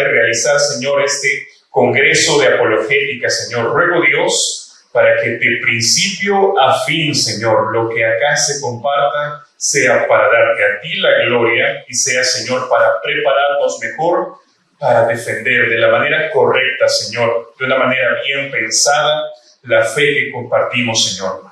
de realizar, Señor, este congreso de apologética, Señor. Ruego, Dios, para que de principio a fin, Señor, lo que acá se comparta sea para darte a ti la gloria y sea, Señor, para prepararnos mejor para defender de la manera correcta, Señor, de una manera bien pensada, la fe que compartimos, Señor.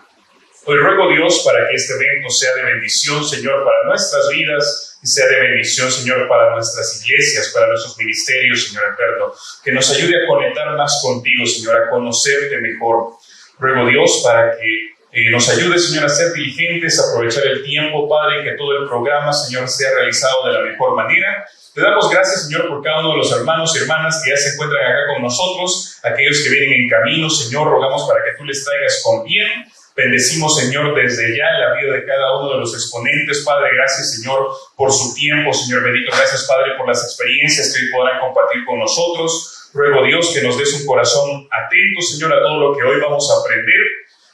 Hoy ruego, Dios, para que este evento sea de bendición, Señor, para nuestras vidas y sea de bendición, Señor, para nuestras iglesias, para nuestros ministerios, Señor eterno, que nos ayude a conectar más contigo, Señor, a conocerte mejor. Ruego, Dios, para que nos ayude, Señor, a ser diligentes, a aprovechar el tiempo, Padre, y que todo el programa, Señor, sea realizado de la mejor manera. Te damos gracias, Señor, por cada uno de los hermanos y hermanas que ya se encuentran acá con nosotros, aquellos que vienen en camino, Señor, rogamos para que tú les traigas con bien. Bendecimos, Señor, desde ya la vida de cada uno de los exponentes. Padre, gracias, Señor, por su tiempo, Señor bendito. Gracias, Padre, por las experiencias que hoy podrán compartir con nosotros. Ruego, Dios, que nos des un corazón atento, Señor, a todo lo que hoy vamos a aprender.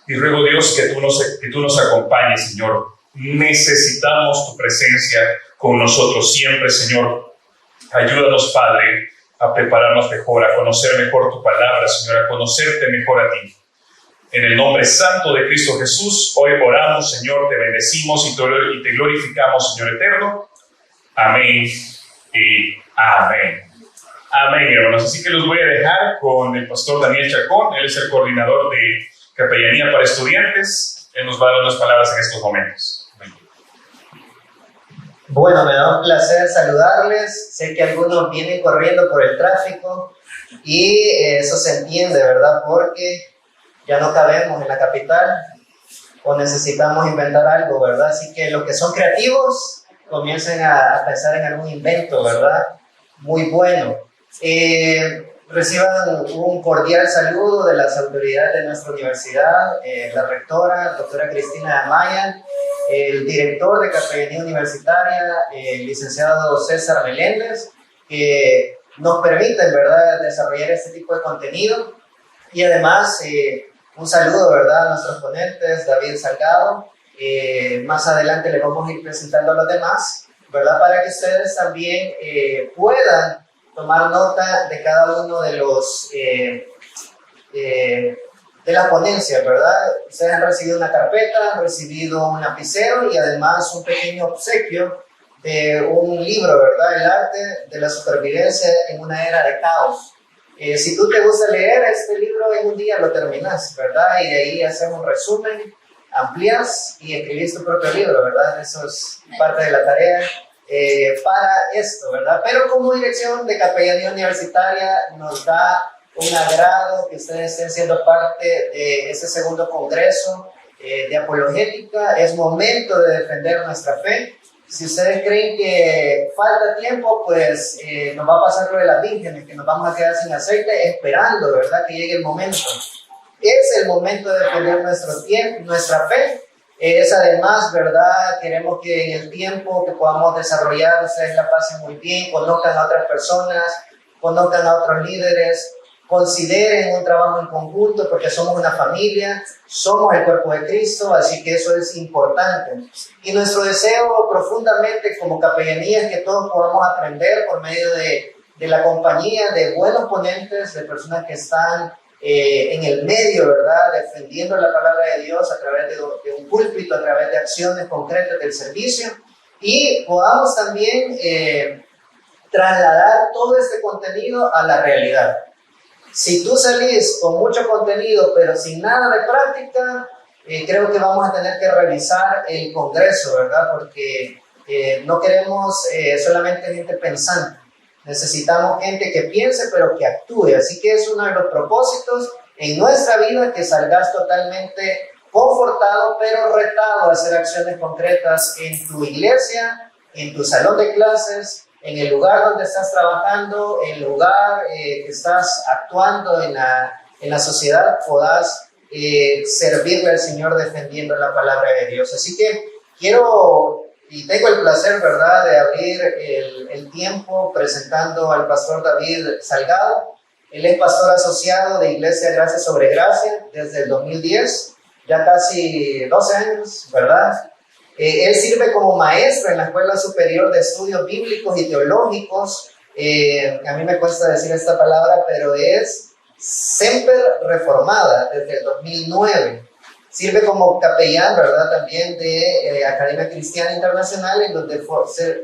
Y ruego, Dios, que tú nos acompañes, Señor. Necesitamos tu presencia con nosotros siempre, Señor. Ayúdanos, Padre, a prepararnos mejor, a conocer mejor tu palabra, Señor, a conocerte mejor a ti. En el nombre santo de Cristo Jesús, hoy oramos, Señor, te bendecimos y te glorificamos, Señor eterno. Amén y amén. Amén, hermanos. Así que los voy a dejar con el pastor Daniel Chacón. Él es el coordinador de Capellanía para Estudiantes. Él nos va a dar unas palabras en estos momentos. Amén. Bueno, me da un placer saludarles. Sé que algunos vienen corriendo por el tráfico y eso se entiende, ¿verdad? Porque ya no cabemos en la capital o necesitamos inventar algo, ¿verdad? Así que los que son creativos comiencen a pensar en algún invento, ¿verdad? Muy bueno. Reciban un cordial saludo de las autoridades de nuestra universidad, la rectora, doctora Cristina Amaya, el director de Capellanía Universitaria, el licenciado César Meléndez, que nos permiten, ¿verdad?, desarrollar este tipo de contenido. Y además, un saludo, ¿verdad?, a nuestros ponentes, David Salgado. Más adelante les vamos a ir presentando a los demás, ¿verdad?, para que ustedes también puedan tomar nota de cada uno de los de las ponencias, ¿verdad? Ustedes han recibido una carpeta, han recibido un lapicero y además un pequeño obsequio de un libro, ¿verdad? El arte de la supervivencia en una era de caos. Si tú te gusta leer este libro, en un día lo terminas, ¿verdad? Y de ahí haces un resumen, amplías y escribís tu propio libro, ¿verdad? Eso es parte de la tarea para esto, ¿verdad? Pero como dirección de Capellanía Universitaria nos da un agrado que ustedes estén siendo parte de este segundo congreso de apologética. Es momento de defender nuestra fe. Si ustedes creen que falta tiempo, pues nos va a pasar lo de las vírgenes, que nos vamos a quedar sin aceite esperando, ¿verdad?, que llegue el momento. Es el momento de defender nuestro tiempo, nuestra fe. Es además, ¿verdad?, queremos que en el tiempo que podamos desarrollar, ustedes la pasen muy bien, conozcan a otras personas, conozcan a otros líderes, consideren un trabajo en conjunto porque somos una familia, somos el cuerpo de Cristo, así que eso es importante. Y nuestro deseo profundamente como capellanía es que todos podamos aprender por medio de la compañía de buenos ponentes, de personas que están en el medio, ¿verdad?, defendiendo la palabra de Dios a través de un púlpito, a través de acciones concretas del servicio, y podamos también trasladar todo este contenido a la realidad. Si tú salís con mucho contenido pero sin nada de práctica, creo que vamos a tener que revisar el congreso, ¿verdad? Porque no queremos solamente gente pensante. Necesitamos gente que piense pero que actúe. Así que es uno de los propósitos en nuestra vida, que salgas totalmente confortado pero retado a hacer acciones concretas en tu iglesia, en tu salón de clases, en el lugar donde estás trabajando, en el lugar que estás actuando en la sociedad, podás servirle al Señor defendiendo la palabra de Dios. Así que quiero y tengo el placer, ¿verdad?, de abrir el tiempo presentando al pastor David Salgado. Él es pastor asociado de Iglesia Gracia sobre Gracia desde el 2010, ya casi 12 años, ¿verdad? Él sirve como maestro en la Escuela Superior de Estudios Bíblicos y Teológicos a mí me cuesta decir esta palabra, pero es Semper Reformada, desde el 2009. Sirve como capellán, ¿verdad? También de Academia Cristiana Internacional, en donde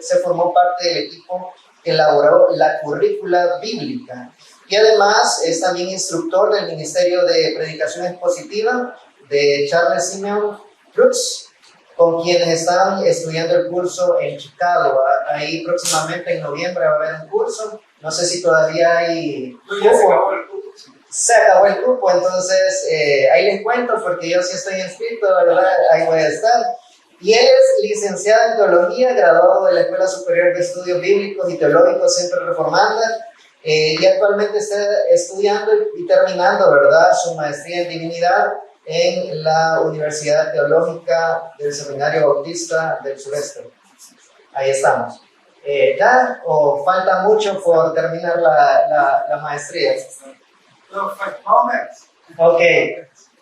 se formó parte del equipo que elaboró la currícula bíblica. Y además es también instructor del Ministerio de Predicación Expositiva de Charles Simeon Cruz, con quienes están estudiando el curso en Chicago. Ahí próximamente en noviembre va a haber un curso. No sé si todavía hay... Ya se acabó el curso. Se acabó el grupo, entonces ahí les cuento porque yo sí estoy inscrito, ¿verdad? Ahí voy a estar. Y él es licenciado en Teología, graduado de la Escuela Superior de Estudios Bíblicos y Teológicos Semper Reformanda, y actualmente está estudiando y terminando, ¿verdad?, su maestría en Divinidad en la Universidad Teológica del Seminario Bautista del Sureste. Ahí estamos. ¿Ya? ¿O falta mucho por terminar la maestría? Ok.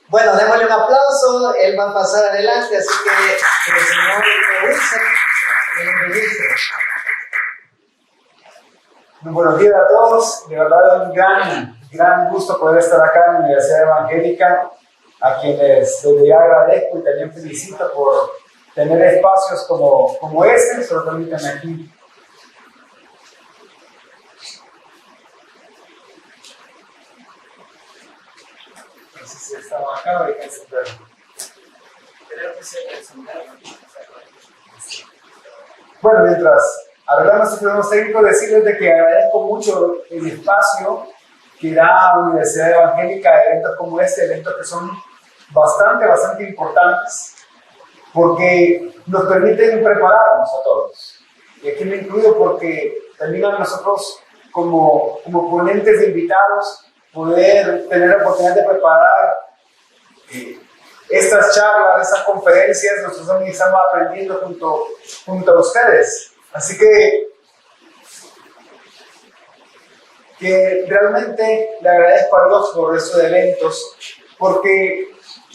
Bueno, démosle un aplauso. Él va a pasar adelante, así que el Señor le bendice. Muy buenos días a todos. De verdad, un gran gusto poder estar acá en la Universidad Evangélica, a quienes desde ya agradezco y también felicito por tener espacios como este. Solo permítanme aquí. No sé si estaba acá o hay que encenderlo. Creo que sí hay que encenderlo. Bueno, mientras arreglamos este problema técnico, decirles de que agradezco mucho el espacio que da la Universidad Evangélica a eventos como este, eventos que son bastante importantes, porque nos permiten prepararnos a todos. Y aquí me incluyo porque también a nosotros como ponentes de invitados poder tener la oportunidad de preparar estas charlas, estas conferencias. Nosotros también estamos aprendiendo junto a ustedes. Así que realmente le agradezco a Dios por estos eventos, porque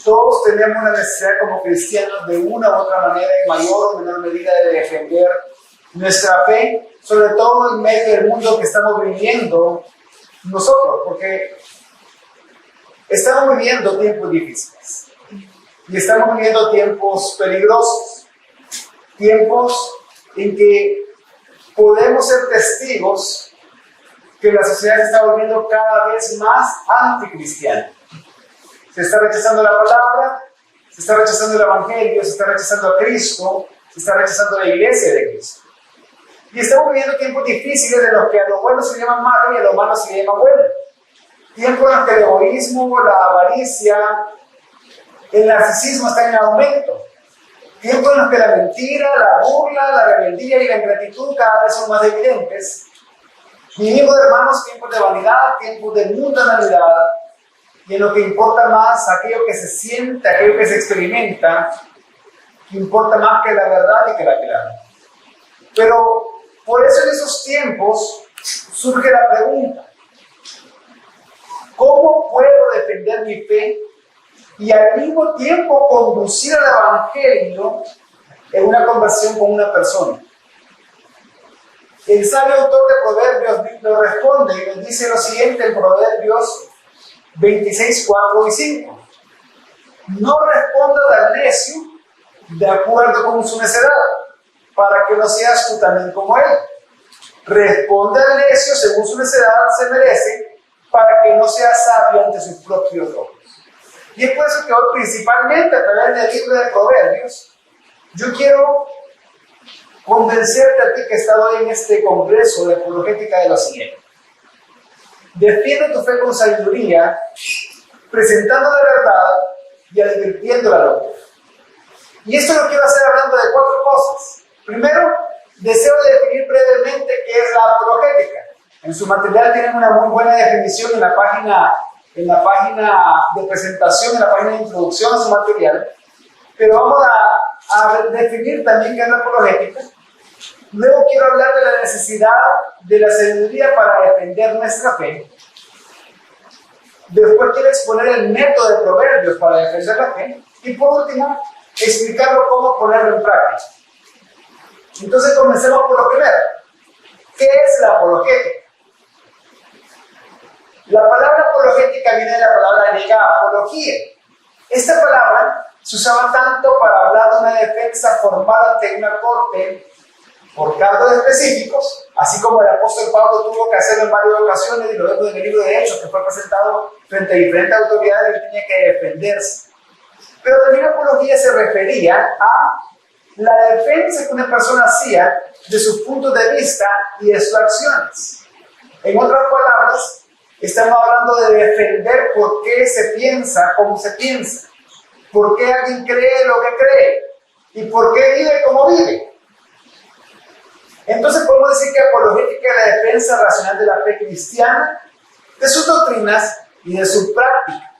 todos tenemos la necesidad como cristianos de una u otra manera, en mayor o menor medida, de defender nuestra fe, sobre todo en medio del mundo que estamos viviendo nosotros, porque estamos viviendo tiempos difíciles y estamos viviendo tiempos peligrosos, tiempos en que podemos ser testigos que la sociedad se está volviendo cada vez más anticristiana. Se está rechazando la palabra, se está rechazando el Evangelio, se está rechazando a Cristo, se está rechazando la iglesia de Cristo. Y estamos viviendo tiempos difíciles de los que a lo bueno se le llama malo y a lo malo se le llama bueno. Tiempos en los que el egoísmo, la avaricia, el narcisismo están en aumento. Tiempos en los que la mentira, la burla, la rebeldía y la ingratitud cada vez son más evidentes. Vivimos, hermanos, tiempos de vanidad, tiempos de mundanalidad, y en lo que importa más aquello que se siente, aquello que se experimenta, que importa más que la verdad y que la clave. Pero por eso en esos tiempos surge la pregunta: ¿cómo puedo defender mi fe y al mismo tiempo conducir al Evangelio en una conversación con una persona? El sabio autor de Proverbios lo responde y nos dice lo siguiente en Proverbios 26, 4 y 5. No respondas al necio de acuerdo con su necedad, para que no seas tú también como él. Responde al necio según su necedad se merece, para que no seas sabio ante sus propios ojos. Y es por eso que hoy, principalmente a través del libro de Proverbios, yo quiero convencerte a ti que está hoy en este congreso de apologética de lo siguiente: defiende tu fe con sabiduría, presentando la verdad y advirtiendo la locura. Y esto lo quiero hacer hablando de 4 cosas. Primero, deseo definir brevemente qué es la apologética. En su material tienen una muy buena definición en la página de presentación, en la página de introducción a su material. Pero vamos a definir también qué es la apologética. Luego quiero hablar de la necesidad de la sabiduría para defender nuestra fe. Después quiero exponer el método de Proverbios para defender la fe. Y por último, explicarlo cómo ponerlo en práctica. Entonces comencemos por lo primero. ¿Qué es la apologética? La palabra apologética viene de la palabra griega apología. Esta palabra se usaba tanto para hablar de una defensa formal ante una corte por cargos específicos, así como el apóstol Pablo tuvo que hacerlo en varias ocasiones, y lo vemos en el libro de Hechos, que fue presentado frente a diferentes autoridades y tenía que defenderse. Pero también la apología se refería a la defensa que una persona hacía de sus puntos de vista y de sus acciones. En otras palabras, estamos hablando de defender por qué se piensa como se piensa, por qué alguien cree lo que cree y por qué vive como vive. Entonces podemos decir que apologética es la defensa racional de la fe cristiana, de sus doctrinas y de su práctica.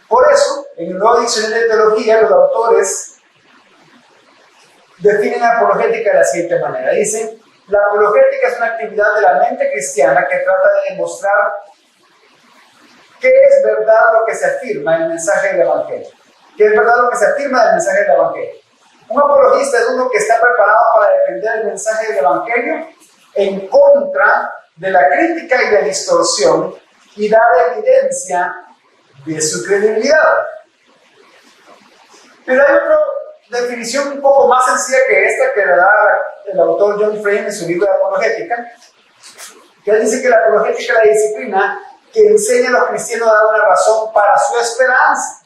Por eso, en el Nuevo Diccionario de Teología, los autores definen apologética de la siguiente manera. Dicen, la apologética es una actividad de la mente cristiana que trata de demostrar qué es verdad lo que se afirma en el mensaje del Evangelio. ¿Qué es verdad lo que se afirma del mensaje del Evangelio? Un apologista es uno que está preparado para defender el mensaje del Evangelio en contra de la crítica y la distorsión y dar evidencia de su credibilidad. Pero hay otra definición un poco más sencilla que esta que le da el autor John Frame en su libro de apologética, que él dice que la apologética es la disciplina que enseña a los cristianos a dar una razón para su esperanza.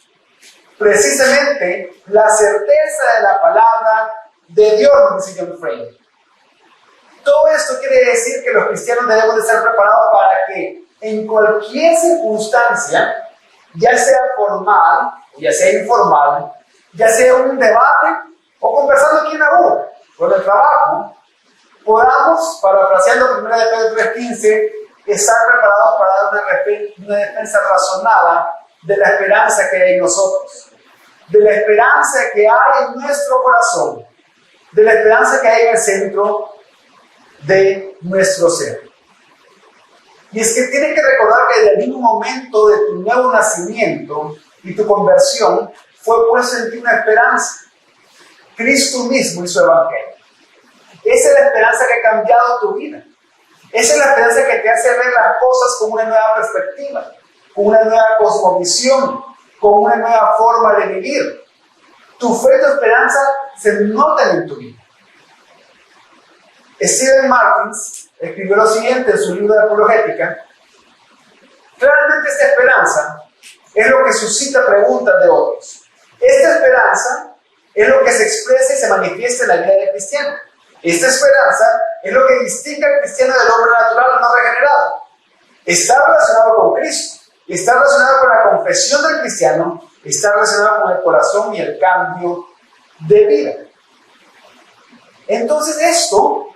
Precisamente la certeza de la palabra de Dios, nos dice John Frame. Todo esto quiere decir que los cristianos debemos de estar preparados para que en cualquier circunstancia, ya sea formal, ya sea informal, ya sea un debate o conversando aquí en la U, o en el trabajo, podamos, parafraseando 1 Pedro 3:15, estar preparados para dar una defensa razonada de la esperanza que hay en nosotros, de la esperanza que hay en nuestro corazón, de la esperanza que hay en el centro de nuestro ser. Y es que tienes que recordar que desde el mismo momento de tu nuevo nacimiento y tu conversión fue puesta en ti una esperanza, Cristo mismo y su Evangelio. Esa es la esperanza que ha cambiado tu vida. Esa es la esperanza que te hace ver las cosas con una nueva perspectiva, con una nueva cosmovisión, con una nueva forma de vivir. Tu fe y tu esperanza se notan en tu vida. Stephen Martins escribió lo siguiente en su libro de apologética. Claramente esta esperanza es lo que suscita preguntas de otros. Esta esperanza es lo que se expresa y se manifiesta en la vida del cristiano. Esta esperanza es lo que distingue al cristiano del hombre natural o no regenerado. Está relacionado con Cristo, está relacionado con la confesión del cristiano, está relacionado con el corazón y el cambio de vida. Entonces esto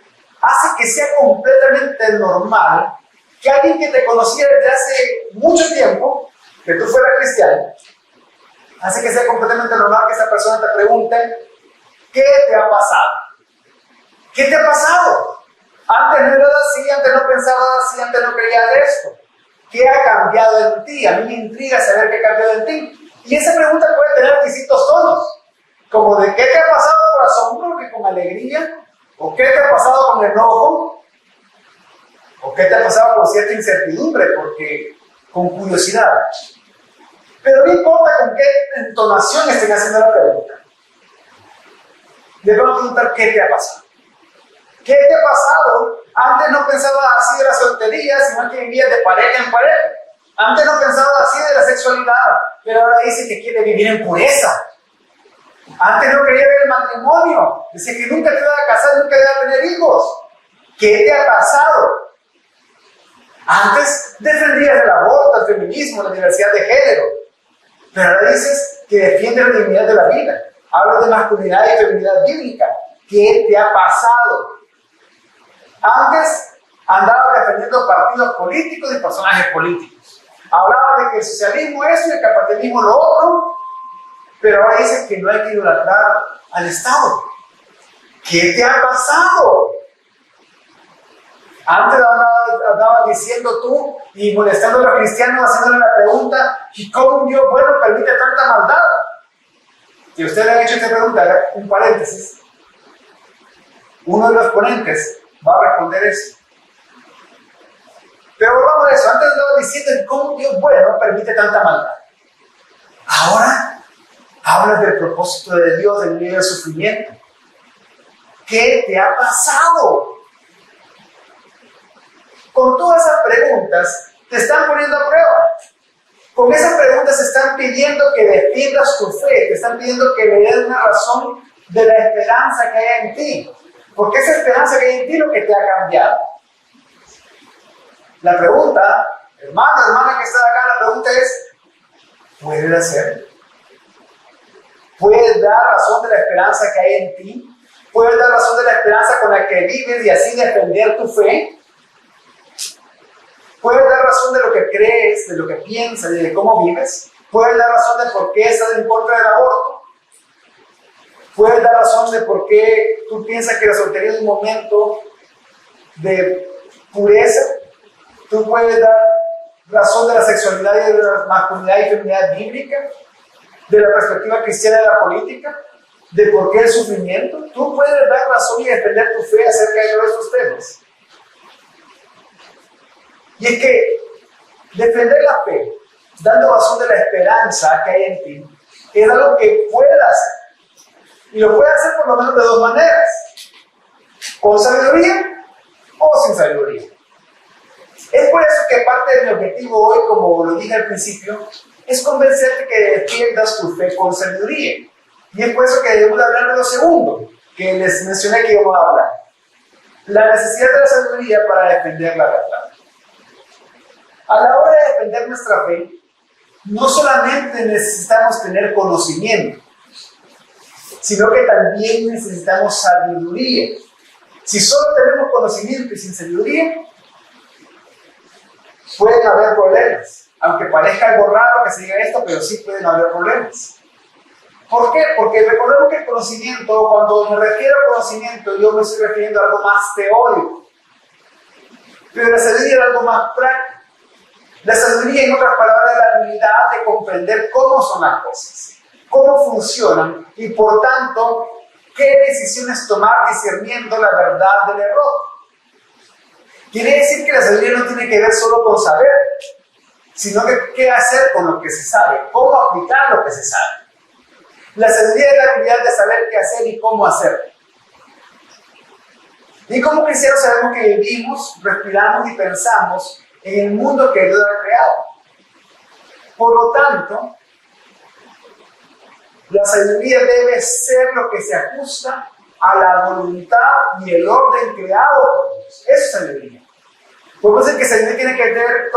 hace que sea completamente normal que alguien que te conocía desde hace mucho tiempo, que tú fueras cristiano, hace que sea completamente normal que esa persona te pregunte, ¿qué te ha pasado? ¿Qué te ha pasado? Antes no eras así, antes no pensabas así, antes no creías esto. ¿Qué ha cambiado en ti? A mí me intriga saber qué ha cambiado en ti. Y esa pregunta puede tener distintos tonos, como de ¿qué te ha pasado con asombro, que con alegría? ¿O qué te ha pasado con enojo? ¿O qué te ha pasado con cierta incertidumbre, porque con curiosidad? Pero no importa con qué entonación estén haciendo la pregunta. Les voy a preguntar ¿qué te ha pasado? ¿Qué te ha pasado? Antes no pensabas así de la soltería, sino que vivías de pareja en pareja. Antes no pensabas así de la sexualidad, pero ahora dice que quiere vivir en pureza. Antes no creía en el matrimonio, dice que nunca te iba a casar, nunca iba a tener hijos. ¿Qué te ha pasado? Antes defendías el aborto, el feminismo, la diversidad de género, pero ahora dices que defiendes la dignidad de la vida. Hablas de masculinidad y feminidad bíblica. ¿Qué te ha pasado? Antes andabas defendiendo partidos políticos y personajes políticos. Hablabas de que el socialismo es y el capitalismo lo otro, pero ahora dices que no hay que idolatrar al Estado. ¿Qué te ha pasado? Antes andabas diciendo tú y molestando a los cristianos, haciéndole la pregunta, ¿y cómo un Dios bueno permite tanta maldad? Si usted le ha hecho esta pregunta, un paréntesis, uno de los ponentes va a responder eso. Pero volvamos a eso. Antes estaba diciendo cómo Dios bueno permite tanta maldad. Ahora hablas del propósito de Dios en medio del sufrimiento. ¿Qué te ha pasado? Con todas esas preguntas te están poniendo a prueba. Con esas preguntas te están pidiendo que defiendas tu fe, te están pidiendo que le des una razón de la esperanza que hay en ti. Porque esa esperanza que hay en ti es lo que te ha cambiado. La pregunta, hermana que está acá, la pregunta es, ¿puedes hacerlo? ¿Puedes dar razón de la esperanza que hay en ti? ¿Puedes dar razón de la esperanza con la que vives y así defender tu fe? ¿Puedes dar razón de lo que crees, de lo que piensas y de cómo vives? ¿Puedes dar razón de por qué estás en contra del aborto? ¿Puedes dar razón de por qué tú piensas que la soltería es un momento de pureza? ¿Tú puedes dar razón de la sexualidad y de la masculinidad y feminidad bíblica? ¿De la perspectiva cristiana de la política? ¿De por qué el sufrimiento? Tú puedes dar razón y defender tu fe acerca de todos estos temas. Y es que defender la fe, dando razón de la esperanza que hay en ti, es algo que puedes hacer. Y lo puedes hacer por lo menos de dos maneras. Con sabiduría o sin sabiduría. Es por eso que parte de mi objetivo hoy, como lo dije al principio, es convencerte que defiendas tu fe con sabiduría. Y es por eso que debemos hablar de lo segundo, que les mencioné que íbamos a hablar. La necesidad de la sabiduría para defender la verdad. A la hora de defender nuestra fe, no solamente necesitamos tener conocimiento, sino que también necesitamos sabiduría. Si solo tenemos conocimiento y sin sabiduría, pueden haber problemas. Aunque parezca algo raro que se diga esto, pero sí pueden haber problemas. ¿Por qué? Porque recordemos que el conocimiento, cuando me refiero a conocimiento, yo me estoy refiriendo a algo más teórico. Pero la sabiduría es algo más práctico. La sabiduría, en otras palabras, es la habilidad de comprender cómo son las cosas, cómo funcionan y, por tanto, qué decisiones tomar discerniendo la verdad del error. Quiere decir que la sabiduría no tiene que ver solo con saber, sino que qué hacer con lo que se sabe, cómo aplicar lo que se sabe. La sabiduría es la habilidad de saber qué hacer y cómo hacerlo. Y como cristianos sabemos que vivimos, respiramos y pensamos en el mundo que Dios ha creado. Por lo tanto, la sabiduría debe ser lo que se ajusta a la voluntad y el orden creado por Dios. Eso es sabiduría. Podemos decir que sabiduría tiene que ver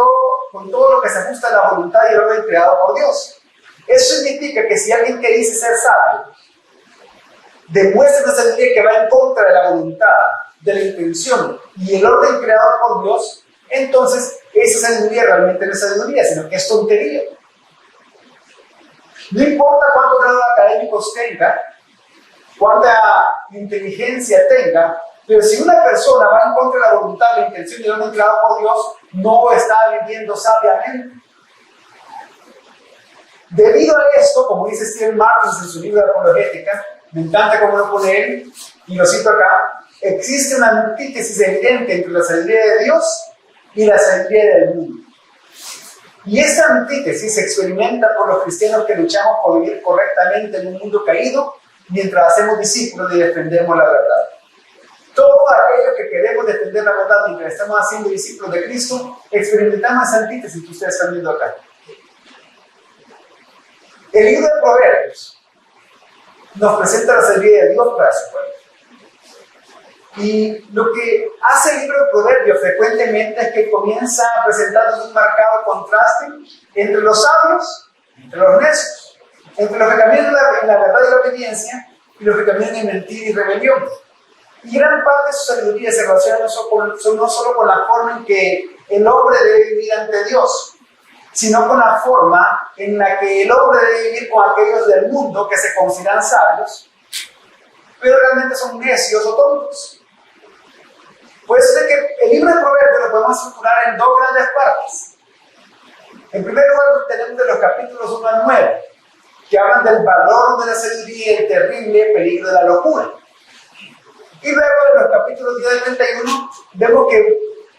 con todo lo que se ajusta a la voluntad y el orden creado por Dios. Eso significa que si alguien que dice ser sabio demuestra una sabiduría que va en contra de la voluntad, de la intención y el orden creado por Dios, entonces esa sabiduría realmente no es sabiduría, sino que es tontería. No importa cuántos grados académicos tenga, cuánta inteligencia tenga, pero si una persona va en contra de la voluntad, la intención y el orden creado por Dios, no está viviendo sabiamente. Debido a esto, como dice Stephen Martins en su libro de Apologética, me encanta cómo lo pone él, y lo cito acá, existe una antítesis evidente entre la sabiduría de Dios y la sabiduría del mundo. Y esta antítesis se experimenta por los cristianos que luchamos por vivir correctamente en un mundo caído mientras hacemos discípulos y defendemos la verdad. Todos aquellos que queremos defender la verdad mientras estamos haciendo discípulos de Cristo, experimentamos esa antítesis que ustedes están viendo acá. El libro de Proverbios nos presenta la sabiduría de Dios para su pueblo. Y lo que hace el libro de Proverbios frecuentemente es que comienza presentando un marcado contraste entre los sabios y entre los necios, entre los que caminan en la verdad y la obediencia y los que caminan en mentira y rebelión. Y gran parte de su sabiduría se relaciona no solo con la forma en que el hombre debe vivir ante Dios, sino con la forma en la que el hombre debe vivir con aquellos del mundo que se consideran sabios, pero realmente son necios o tontos. Puede ser que el libro de Proverbios lo podemos estructurar en dos grandes partes. En primer lugar, tenemos de los capítulos 1 al 9, que hablan del valor de la sabiduría y el terrible peligro de la locura. Y luego en los capítulos 10 al 31 vemos que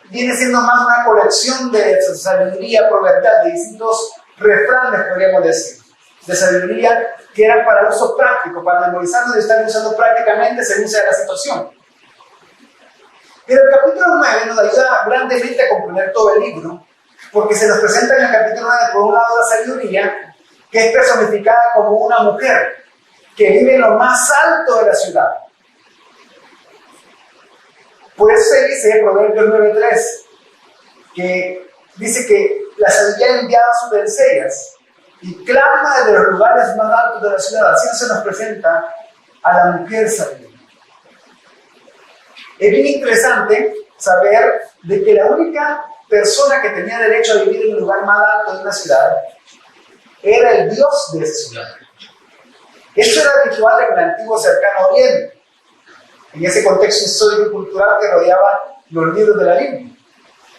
viene siendo más una colección de sabiduría proverbial, de distintos refranes, podríamos decir, de sabiduría que eran para uso práctico, para memorizarnos y estar usando prácticamente según sea la situación. Pero el capítulo 9 nos ayuda grandemente a comprender todo el libro, porque se nos presenta en el capítulo 9, por un lado, la sabiduría, que es personificada como una mujer que vive en lo más alto de la ciudad. Por eso se dice en Proverbios 9:3, que dice que la sabiduría ha enviado sus doncellas y clama desde los lugares más altos de la ciudad. Así se nos presenta a la mujer sabia. Es bien interesante saber de que la única persona que tenía derecho a vivir en el lugar más alto de una ciudad era el Dios de esa ciudad. Esto era habitual en el antiguo cercano Oriente, en ese contexto histórico y cultural que rodeaba los libros de la Biblia.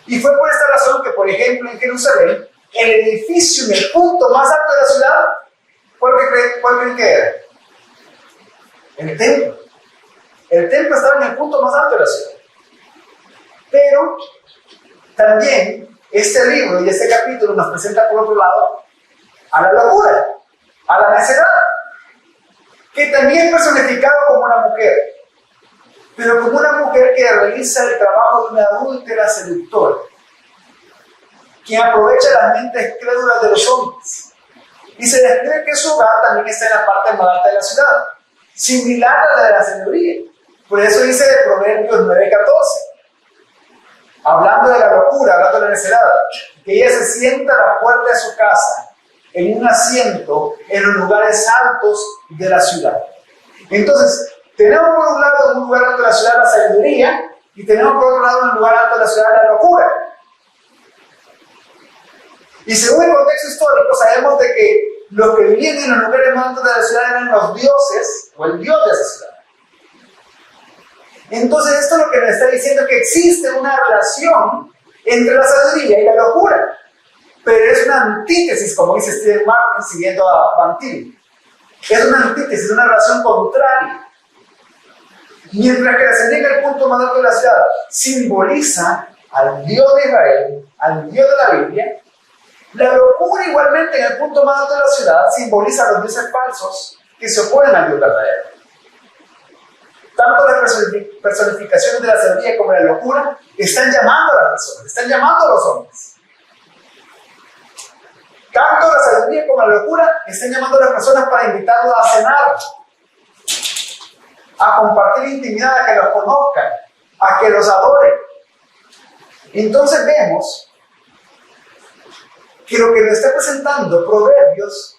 Y fue por esta razón que, por ejemplo, en Jerusalén, el edificio en el punto más alto de la ciudad, ¿cuál creen que era? El templo. El templo estaba en el punto más alto de la ciudad. Pero también este libro y este capítulo nos presenta por otro lado a la locura, a la necedad, que también es personificado como una mujer, pero como una mujer que realiza el trabajo de una adúltera seductora, quien aprovecha las mentes crédulas de los hombres. Y se describe que su hogar también está en la parte más alta de la ciudad, similar a la de la sabiduría. Por eso dice de Proverbios 9:14, hablando de la locura, hablando de la necedad, que ella se sienta a la puerta de su casa, en un asiento en los lugares altos de la ciudad. Entonces, tenemos por un lado en un lugar alto de la ciudad la sabiduría, y tenemos por otro lado en un lugar alto de la ciudad la locura. Y según el contexto histórico, sabemos de que los que vivían en los lugares más altos de la ciudad eran los dioses, o el dios de esa ciudad. Entonces, esto lo que nos está diciendo es que existe una relación entre la sabiduría y la locura. Pero es una antítesis, como dice Stephen Martin, siguiendo a Bantil. Es una antítesis, una relación contraria. Mientras que la sabiduría en el punto más alto de la ciudad simboliza al Dios de Israel, al Dios de la Biblia, la locura igualmente en el punto más alto de la ciudad simboliza a los dioses falsos que se oponen al Dios verdadero. Tanto las personificaciones de la sabiduría como la locura están llamando a las personas, están llamando a los hombres. Tanto la sabiduría como la locura están llamando a las personas para invitarlos a cenar, a compartir intimidad, a que los conozcan, a que los adoren. Entonces vemos que lo que nos está presentando Proverbios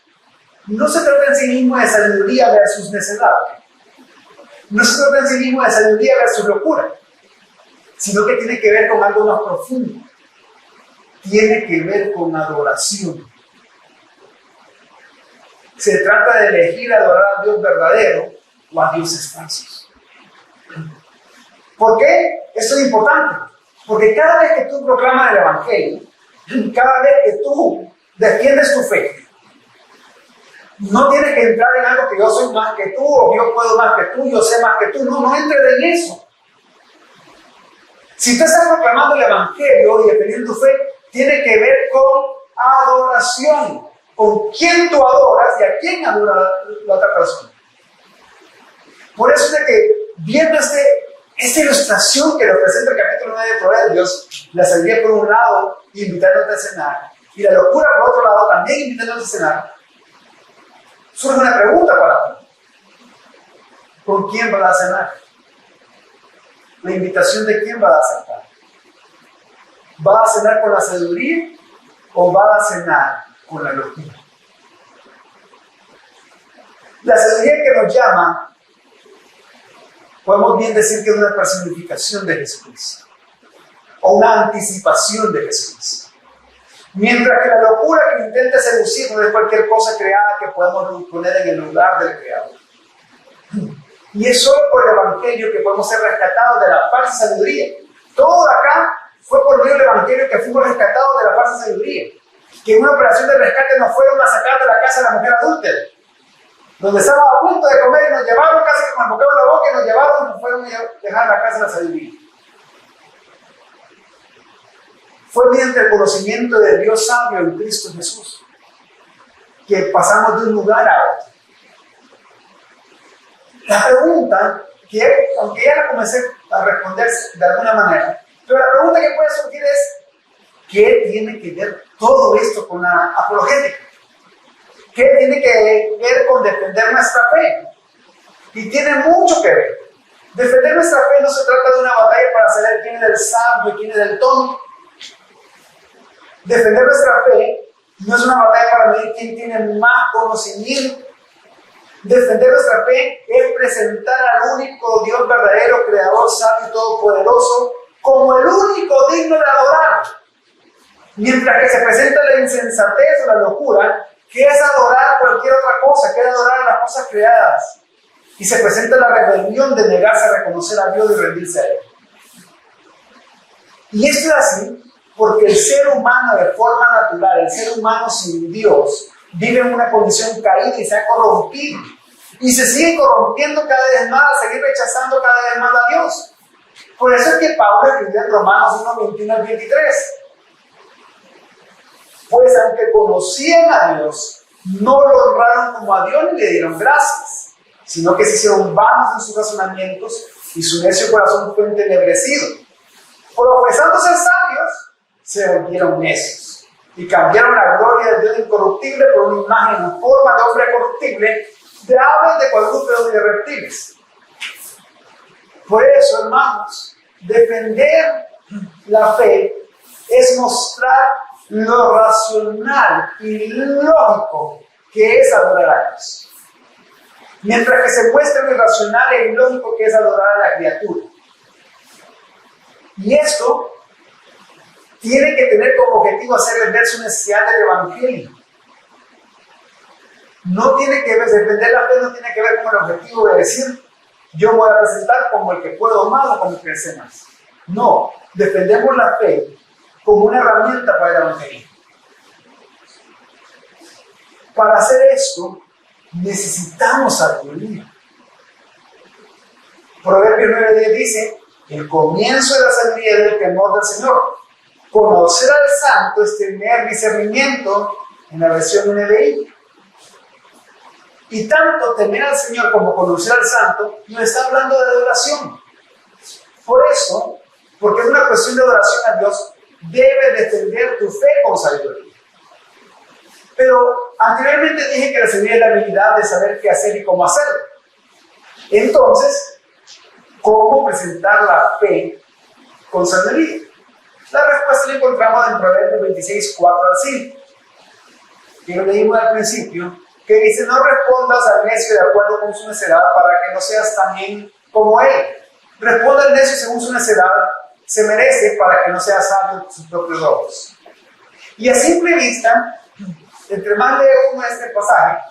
no se trata en sí mismo de sabiduría versus necedad, no se trata en sí mismo de sabiduría versus locura, sino que tiene que ver con algo más profundo, tiene que ver con adoración. Se trata de elegir adorar a Dios verdadero o a dioses falsos. ¿Por qué? Esto es importante. Porque cada vez que tú proclamas el Evangelio, cada vez que tú defiendes tu fe, no tienes que entrar en algo que yo soy más que tú, o yo puedo más que tú, yo sé más que tú. No entres en eso. Si tú estás proclamando el Evangelio y defendiendo tu fe, tiene que ver con adoración. Con quién tú adoras y a quién adora la otra persona. Por eso es de que, viendo esta ilustración que nos presenta el capítulo 9 de Proverbios, la sabiduría por un lado, invitándote a cenar, y la locura por otro lado, también invitándote a cenar, surge una pregunta para ti. ¿Con quién vas a cenar? La invitación de quién vas a aceptar. ¿Vas a cenar con la sabiduría o vas a cenar con la locura? La sabiduría que nos llama, podemos bien decir que es una personificación de Jesucristo, o una anticipación de Jesucristo. Mientras que la locura que intenta seducirnos es cualquier cosa creada que podemos poner en el lugar del Creador. Y es solo por el Evangelio que podemos ser rescatados de la falsa sabiduría. Todo acá fue por medio del Evangelio que fuimos rescatados de la falsa sabiduría. Que en una operación de rescate nos fueron a sacar de la casa de la mujer adúltera, donde estábamos a punto de comer y nos llevaron casi con el bocado en la boca y nos llevaron y nos fueron a dejar la casa de la sabiduría. Fue mediante el conocimiento de Dios sabio en Cristo Jesús que pasamos de un lugar a otro. La pregunta, aunque ya la comencé a responder de alguna manera, pero la pregunta que puede surgir es, ¿qué tiene que ver todo esto con la apologética? ¿Qué tiene que ver con defender nuestra fe? Y tiene mucho que ver. Defender nuestra fe no se trata de una batalla para saber quién es el sabio y quién es el tonto. Defender nuestra fe no es una batalla para medir quién tiene más conocimiento. Defender nuestra fe es presentar al único Dios verdadero, creador, sabio y todopoderoso como el único digno de adorar. Mientras que se presenta la insensatez o la locura, que es adorar cualquier otra cosa, que es adorar las cosas creadas. Y se presenta la rebelión de negarse a reconocer a Dios y rendirse a Él. Y esto es así porque el ser humano de forma natural, el ser humano sin Dios, vive en una condición caída y se ha corrompido. Y se sigue corrompiendo cada vez más, seguir rechazando cada vez más a Dios. Por eso es que Pablo escribió en Romanos 1, 21 al 23. Pues aunque conocían a Dios, no lo honraron como a Dios ni le dieron gracias, sino que se hicieron vanos en sus razonamientos y su necio corazón fue entenebrecido. Profesando ser sabios, se volvieron necios y cambiaron la gloria del Dios incorruptible por una imagen en forma de hombre corruptible, de aves, de cuadrúpedos y de reptiles. Por eso, hermanos, defender la fe es mostrar lo racional y lógico que es adorar a Dios. Mientras que se muestra lo irracional e ilógico que es adorar a la criatura. Y esto tiene que tener como objetivo hacer vender su necesidad del Evangelio. No tiene que ver, defender la fe no tiene que ver con el objetivo de decir, yo voy a presentar como el que puedo más o como el que sé más. No, defendemos la fe como una herramienta para el Evangelio. Para hacer esto, necesitamos sabiduría. Proverbios 9:10 dice, el comienzo de la sabiduría es el temor del Señor. Conocer al santo es tener discernimiento, en la versión NBI. Y tanto temer al Señor como conocer al santo nos está hablando de adoración. Por eso, porque es una cuestión de adoración a Dios, debes defender tu fe con sabiduría. Pero anteriormente dije que la sabiduría es la habilidad de saber qué hacer y cómo hacerlo. Entonces, ¿cómo presentar la fe con sabiduría? La respuesta la encontramos en Proverbios 26, 4 al 5. Y lo leímos al principio, que dice, no respondas al necio de acuerdo con su necedad para que no seas también como él. Responde al necio según su necedad, se merece para que no sea sabio en sus propios ojos. Y a simple vista, entre más lee uno este pasaje,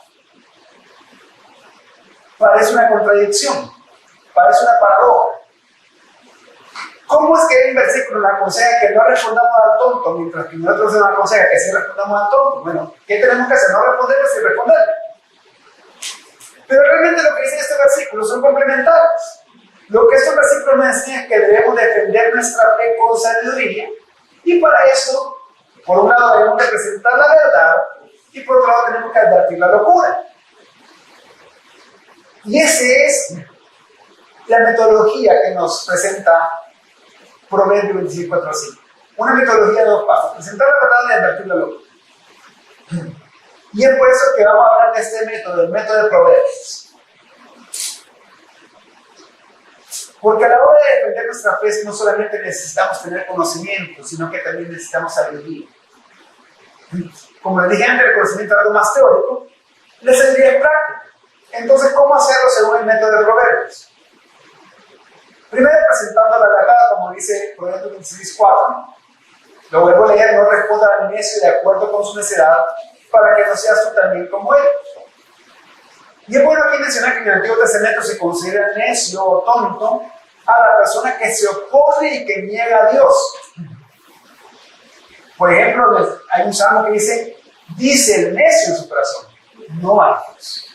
parece una contradicción, parece una paradoja. ¿Cómo es que hay un versículo nos aconseja que no respondamos al tonto, mientras que en otro se nos aconseja que sí respondamos al tonto? Bueno, ¿qué tenemos que hacer? No responderle, sí responderle. Pero realmente lo que dicen estos versículos son complementarios. Lo que estos versículos nos enseñan es que debemos defender nuestra fe con sabiduría, y para eso, por un lado debemos de presentar la verdad, y por otro lado tenemos que advertir la locura. Y esa es la metodología que nos presenta Proverbios 25, 4 a 5. Una metodología de dos pasos: presentar la verdad y advertir la locura. Y es por eso que vamos a hablar de este método, el método de Proverbios. Porque a la hora de defender nuestra fe no solamente necesitamos tener conocimiento, sino que también necesitamos sabiduría. Como les dije antes, el conocimiento es algo más teórico, la sabiduría es práctica. Entonces, ¿cómo hacerlo según el método de Proverbios? Primero, presentando la verdad, como dice Proverbios 26, 4. Lo vuelvo a leer: no responda al necio de acuerdo con su necedad, para que no seas tú también como él. Y es bueno aquí mencionar que en el Antiguo Testamento se considera necio o tonto a la persona que se opone y que niega a Dios. Por ejemplo, hay un salmo que dice el necio en su corazón, no a Dios.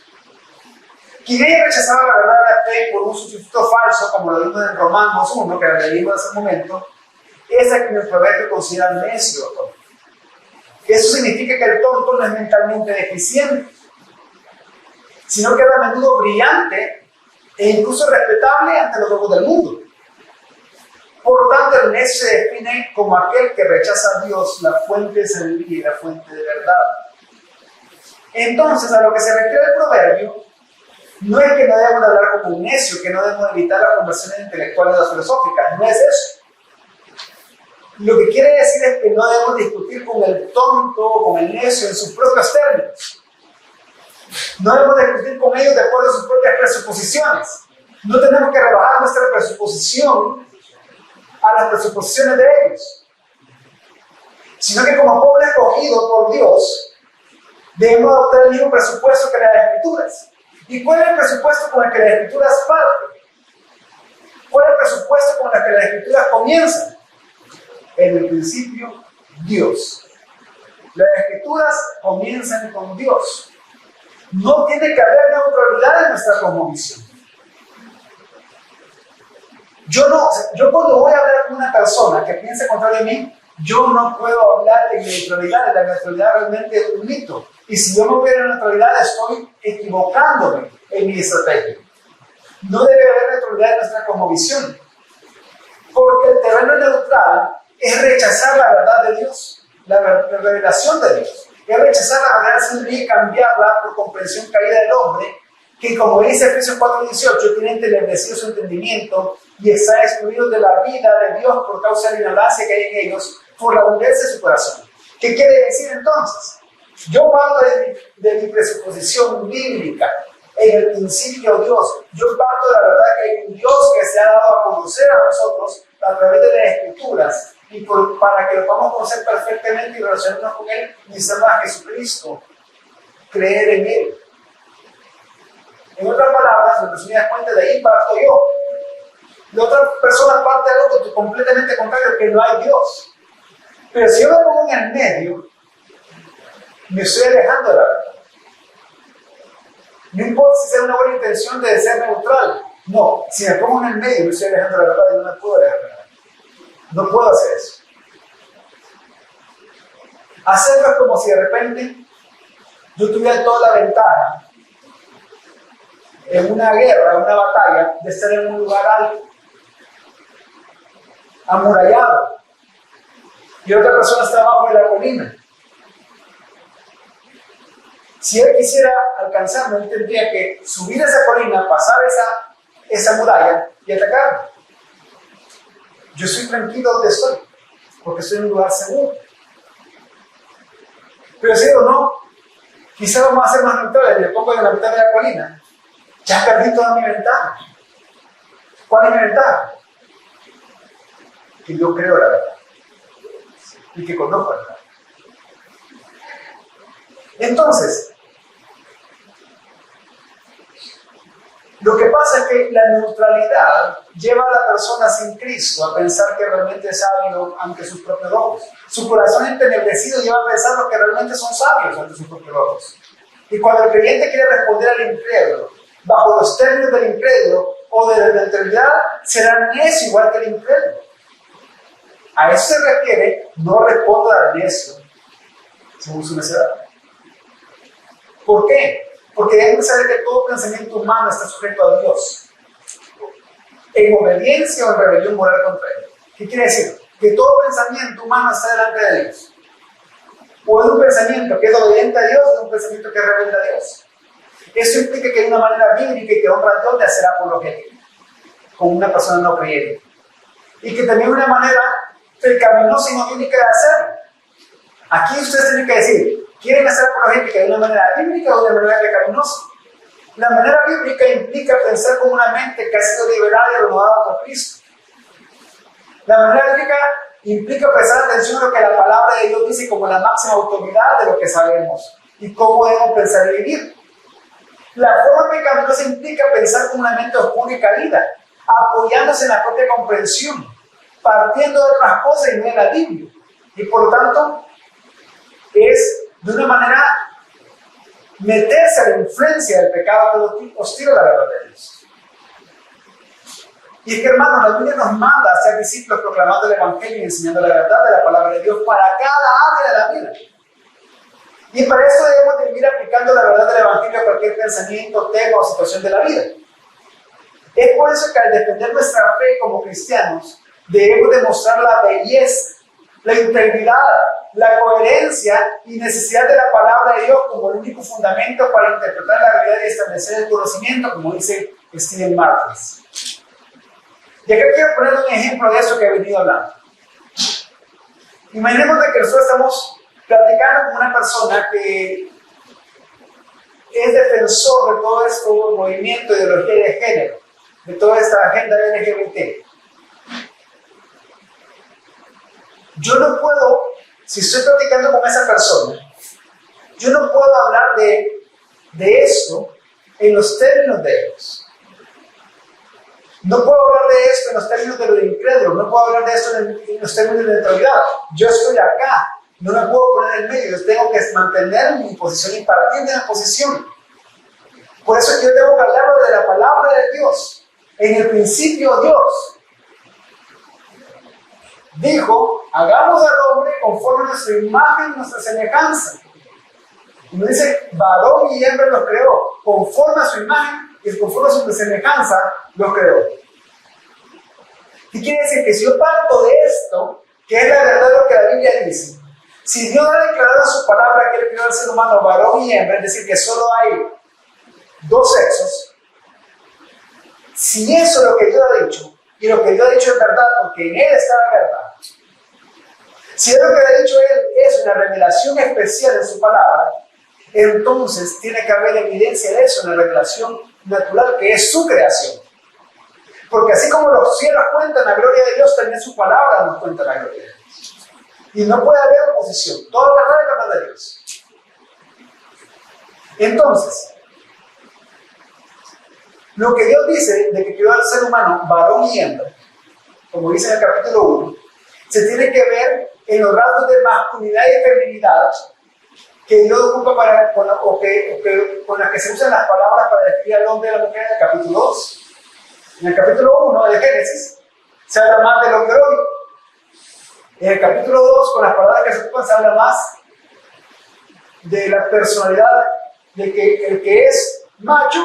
Quien haya rechazado la verdad de la fe por un sustituto falso, como lo vimos en Romanos 1, que lo leímos hace un momento, es a quien el proverbio considera necio o tonto. Eso significa que el tonto no es mentalmente deficiente, sino que es a menudo brillante e incluso respetable ante los ojos del mundo. Por lo tanto, el necio se define como aquel que rechaza a Dios, la fuente de sabiduría y la fuente de verdad. Entonces, a lo que se refiere el proverbio, no es que no debemos hablar como un necio, que no debemos evitar las conversaciones intelectuales o filosóficas, no es eso. Lo que quiere decir es que no debemos discutir con el tonto o con el necio en sus propios términos. No debemos discutir con ellos de acuerdo a sus propias presuposiciones. No tenemos que rebajar nuestra presuposición a las presuposiciones de ellos, sino que como pueblo escogido por Dios, debemos adoptar el mismo presupuesto que las Escrituras. ¿Y cuál es el presupuesto con el que las Escrituras parten? ¿Cuál es el presupuesto con el que las Escrituras comienzan? En el principio, Dios. Las Escrituras comienzan con Dios. No tiene que haber neutralidad en nuestra cosmovisión. Yo cuando voy a hablar con una persona que piense contrario a mí, yo no puedo hablar de neutralidad. La neutralidad realmente es un mito. Y si yo me voy a la neutralidad, estoy equivocándome en mi estrategia. No debe haber neutralidad en nuestra cosmovisión. Porque el terreno neutral es rechazar la verdad de Dios, la revelación de Dios. Es rechazar la verdad sin y cambiarla por comprensión caída del hombre, que como dice Efesios 4:18, tiene entenebrecido su entendimiento y está excluido de la vida de Dios por causa de la ignorancia que hay en ellos, por la dureza de su corazón. ¿Qué quiere decir entonces? Yo parto de mi presuposición bíblica. En el principio Dios. Yo parto de la verdad que hay un Dios que se ha dado a conocer a nosotros a través de las Escrituras. Y para que lo podamos conocer perfectamente y relacionarnos con Él, necesitamos a Jesucristo, creer en Él. En otras palabras, lo que se me da cuenta, de ahí parto yo. La otra persona parte de algo completamente contrario, que no hay Dios. Pero si yo me pongo en el medio, me estoy alejando de la verdad. No importa si sea una buena intención de ser neutral. No, si me pongo en el medio, me estoy alejando de la verdad y no me puedo alejar de la verdad. No puedo hacer eso. Hacerlo es como si de repente yo tuviera toda la ventaja en una guerra, en una batalla, de estar en un lugar alto, amurallado, y otra persona está abajo de la colina. Si él quisiera alcanzarme, él tendría que subir a esa colina, pasar esa muralla y atacarme. Yo estoy tranquilo donde estoy, porque estoy en un lugar seguro. Pero si digo, no, quizá vamos a ser más neutrales, me pongo en la mitad de la colina, ya perdí toda mi ventaja. ¿Cuál es mi ventaja? Que yo creo la verdad y que conozco la verdad. Entonces, lo que pasa es que la neutralidad lleva a la persona sin Cristo a pensar que realmente es sabio ante sus propios ojos. Su corazón entenebrecido lleva a pensar los que realmente son sabios ante sus propios ojos. Y cuando el creyente quiere responder al incrédulo, bajo los términos del incrédulo o de la neutralidad, será necio igual que el incrédulo. A eso se refiere, no responda al necio según su necedad. ¿Por qué? Porque debemos saber que todo pensamiento humano está sujeto a Dios, en obediencia o en rebelión moral contra Él. ¿Qué quiere decir? Que todo pensamiento humano está delante de Dios. O es un pensamiento que es obediente a Dios, o es un pensamiento que es rebelde a Dios. Eso implica que hay una manera bíblica y que honra a Dios de hacer apologética con una persona no creyente. Y que también hay una manera pecaminosa y no bíblica de hacerlo. Aquí ustedes tienen que decir, ¿quieren hacer apologética de una manera bíblica o de una manera pecaminosa? La manera bíblica implica pensar con una mente que ha sido liberada y renovada por Cristo. La manera bíblica implica prestar atención a lo que la palabra de Dios dice como la máxima autoridad de lo que sabemos y cómo debemos pensar y vivir. La forma pecaminosa implica pensar con una mente oscura y caída, apoyándose en la propia comprensión, partiendo de otras cosas y no de la Biblia. Y por lo tanto, es de una manera meterse a la influencia del pecado que hostil a la verdad de Dios. Y es que, hermanos, la Biblia nos manda a ser discípulos proclamando el Evangelio y enseñando la verdad de la palabra de Dios para cada área de la vida. Y para eso debemos de vivir aplicando la verdad del Evangelio a cualquier pensamiento, tema o situación de la vida. Es por eso que al defender nuestra fe como cristianos, debemos demostrar la belleza, la integridad, la coherencia y necesidad de la palabra de Dios como el único fundamento para interpretar la realidad y establecer el conocimiento, como dice Stephen Martins. Y acá quiero poner un ejemplo de eso que he venido hablando. Imaginemos que nosotros estamos platicando con una persona que es defensor de todo este movimiento de ideología de género, de toda esta agenda LGBT. Yo no puedo, si estoy platicando con esa persona, yo no puedo hablar de esto en los términos de ellos. No puedo hablar de esto en los términos de lo incrédulo, no puedo hablar de esto en los términos de neutralidad. Yo estoy acá, no me puedo poner en medio, yo tengo que mantener mi posición y partir de la posición. Por eso es que yo tengo que hablar de la palabra de Dios. En el principio Dios dijo, hagamos al hombre conforme a nuestra imagen y nuestra semejanza. Y me dice, varón y hembra los creó, conforme a su imagen y conforme a su semejanza los creó. ¿Qué quiere decir? Que si yo parto de esto, que es la verdad de lo que la Biblia dice, si Dios ha declarado en su palabra que Él creó al ser humano varón y hembra, es decir, que solo hay dos sexos, si eso es lo que Dios ha dicho, y lo que Dios ha dicho es verdad, porque en Él está la verdad, si es lo que ha dicho Él es una revelación especial en su palabra, entonces tiene que haber evidencia de eso en la revelación natural que es su creación. Porque así como los cielos cuentan la gloria de Dios, también su palabra nos cuenta la gloria de Dios. Y no puede haber oposición. Todo verdad es verdad de Dios. Entonces, lo que Dios dice de que creó al ser humano varón y hembra, como dice en el capítulo 1, se tiene que ver en los rasgos de masculinidad y feminidad que Dios ocupa con las que se usan las palabras para describir al hombre y a la mujer en el capítulo 2. En el capítulo 1 de Génesis se habla más de lo biológico. En el capítulo 2, con las palabras que se ocupan, se habla más de la personalidad, de que el que es macho,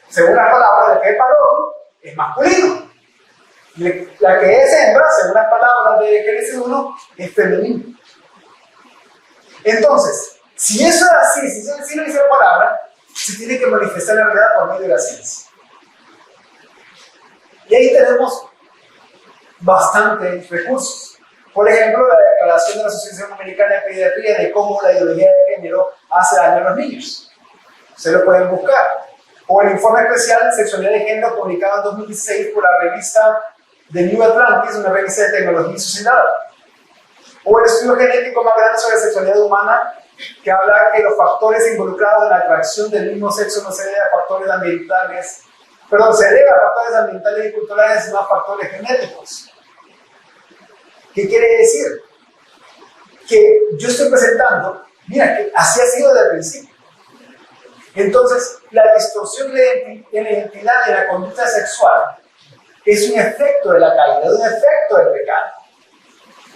según las palabras, el que es varón, es masculino. La que es hembra, según las palabras de Génesis 1, es femenino. Entonces, si eso es así, si eso no dice la palabra, se tiene que manifestar la verdad por medio de la ciencia. Y ahí tenemos bastantes recursos. Por ejemplo, la declaración de la Asociación Americana de Pediatría de cómo la ideología de género hace daño a los niños. Ustedes lo pueden buscar. O el informe especial de sexualidad de género publicado en 2016 por la revista The New Atlantis, una revista de tecnología y sociedad. O el estudio genético más grande sobre sexualidad humana, que habla que los factores involucrados en la atracción del mismo sexo no se deben a factores ambientales, se debe a factores ambientales y culturales, sino a factores genéticos. ¿Qué quiere decir? Que yo estoy presentando, mira, que así ha sido desde el principio. Entonces, la distorsión en la identidad y en la conducta sexual es un efecto de la caída, un efecto del pecado.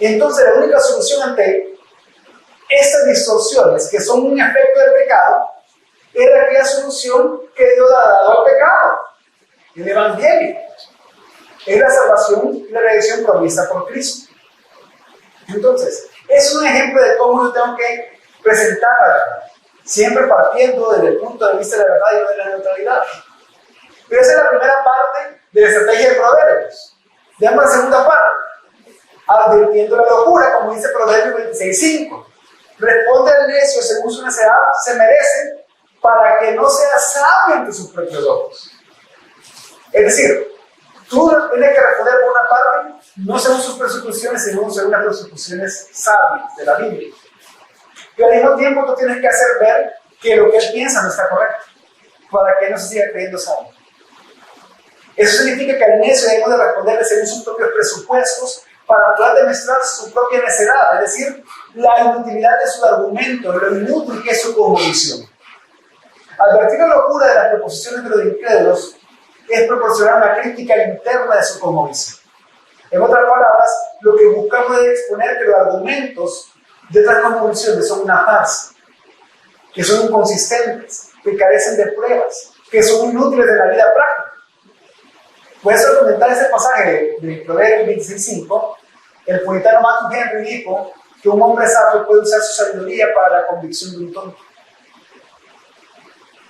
Entonces, la única solución ante estas distorsiones, que son un efecto del pecado, es aquella solución que Dios ha dado al pecado, el Evangelio. Es la salvación y la redención provista por Cristo. Entonces, es un ejemplo de cómo yo tengo que presentar la verdad, siempre partiendo desde el punto de vista de la verdad y no de la neutralidad. Pero esa es la primera parte de la estrategia de Proverbios. Veamos la segunda parte. Advirtiendo la locura, como dice Proverbios 26:5. Responde al necio según su necedad se merece, para que no sea sabio ante sus propios ojos. Es decir, tú tienes que responder por una parte, no según sus persecuciones, sino según las persecuciones sabias de la Biblia. Y al mismo tiempo tú tienes que hacer ver que lo que él piensa no está correcto, para que él no se siga creyendo sabio. Eso significa que al necio debemos de responderle según sus propios presupuestos, para poder demostrar su propia necedad, es decir, la inutilidad de su argumento, lo inútil que es su cosmovisión. Advertir la locura de las proposiciones de los incrédulos es proporcionar una crítica interna de su cosmovisión. En otras palabras, lo que buscamos es exponer que los argumentos de otras cosmovisiones son una farsa, que son inconsistentes, que carecen de pruebas, que son inútiles de la vida práctica. Puedes comentar ese pasaje de Proverbios 26:5. El puritano Matthew Henry dijo que un hombre sabio puede usar su sabiduría para la convicción de un tonto.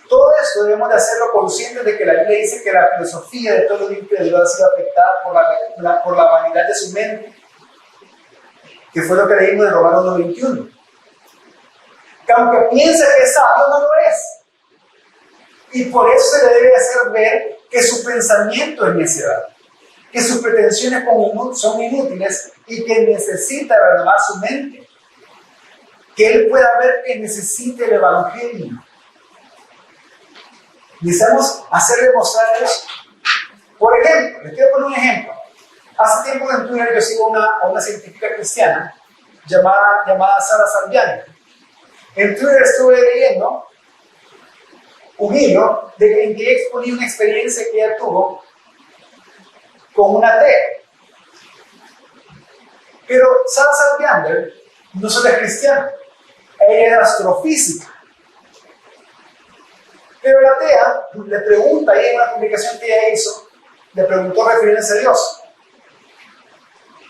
Todo esto debemos de hacerlo conscientes de que la Biblia dice que la filosofía de todo lo incrédulo ha sido afectada por la vanidad de su mente, que fue lo que leímos en Romanos 9:21. Que aunque piensa que es sabio, no lo es. Y por eso se le debe hacer ver que su pensamiento es necedad, que sus pretensiones son inútiles y que necesita renovar su mente. Que él pueda ver que necesita el Evangelio. Necesitamos hacerle mostrar eso. Por ejemplo, les quiero poner un ejemplo. Hace tiempo en Twitter yo sigo a una científica cristiana llamada Sara Salviani. En Twitter estuve leyendo un hilo en que ella exponía una experiencia que ella tuvo con una atea. Pero Sara Salviani no solo es cristiana, ella es astrofísica. Pero la atea le pregunta, ahí en una publicación que ella hizo, le preguntó refiriéndose a Dios: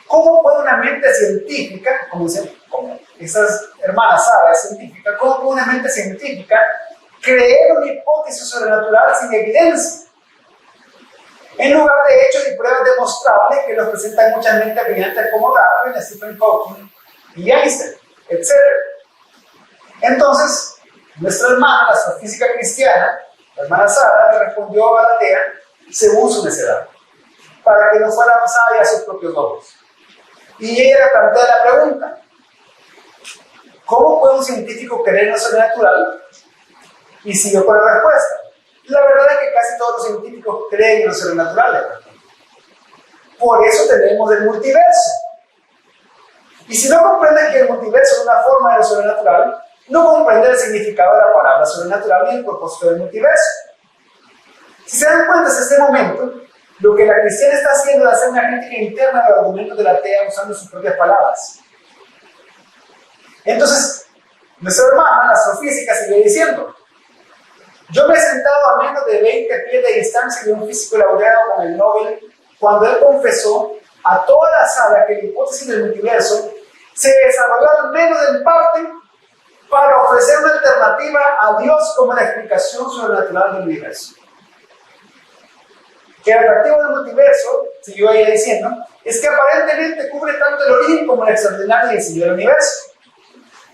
¿cómo puede una mente científica, como esas hermanas Sara es científica, cómo puede una mente científica creer una hipótesis sobrenatural sin evidencia? En lugar de hechos y pruebas demostrables que nos presentan muchas mentes brillantes como Darwin, Stephen Hawking y Einstein, etc. Entonces, nuestra hermana, la astrofísica cristiana, la hermana Sara, le respondió a la atea según su necedad, para que no fuera sabia a sus propios ojos. Y ella le plantea la pregunta: ¿cómo puede un científico creer en lo sobrenatural? Y siguió con la respuesta. La verdad es que casi todos los científicos creen en lo sobrenatural. Por eso tenemos el multiverso. Y si no comprenden que el multiverso es una forma de lo sobrenatural, no comprenden el significado de la palabra sobrenatural ni el propósito del multiverso. Si se dan cuenta, en este momento, lo que la cristiana está haciendo es hacer una crítica interna a los argumentos de la atea usando sus propias palabras. Entonces, nuestra hermana, la astrofísica, sigue diciendo: yo me he sentado a menos de 20 pies de distancia de un físico laureado con el Nobel cuando él confesó a toda la sala que la hipótesis del multiverso se desarrolló al menos en parte para ofrecer una alternativa a Dios como la explicación sobrenatural del universo. Que el atractivo del multiverso, siguió ella diciendo, es que aparentemente cubre tanto el origen como el extraordinario diseño del universo.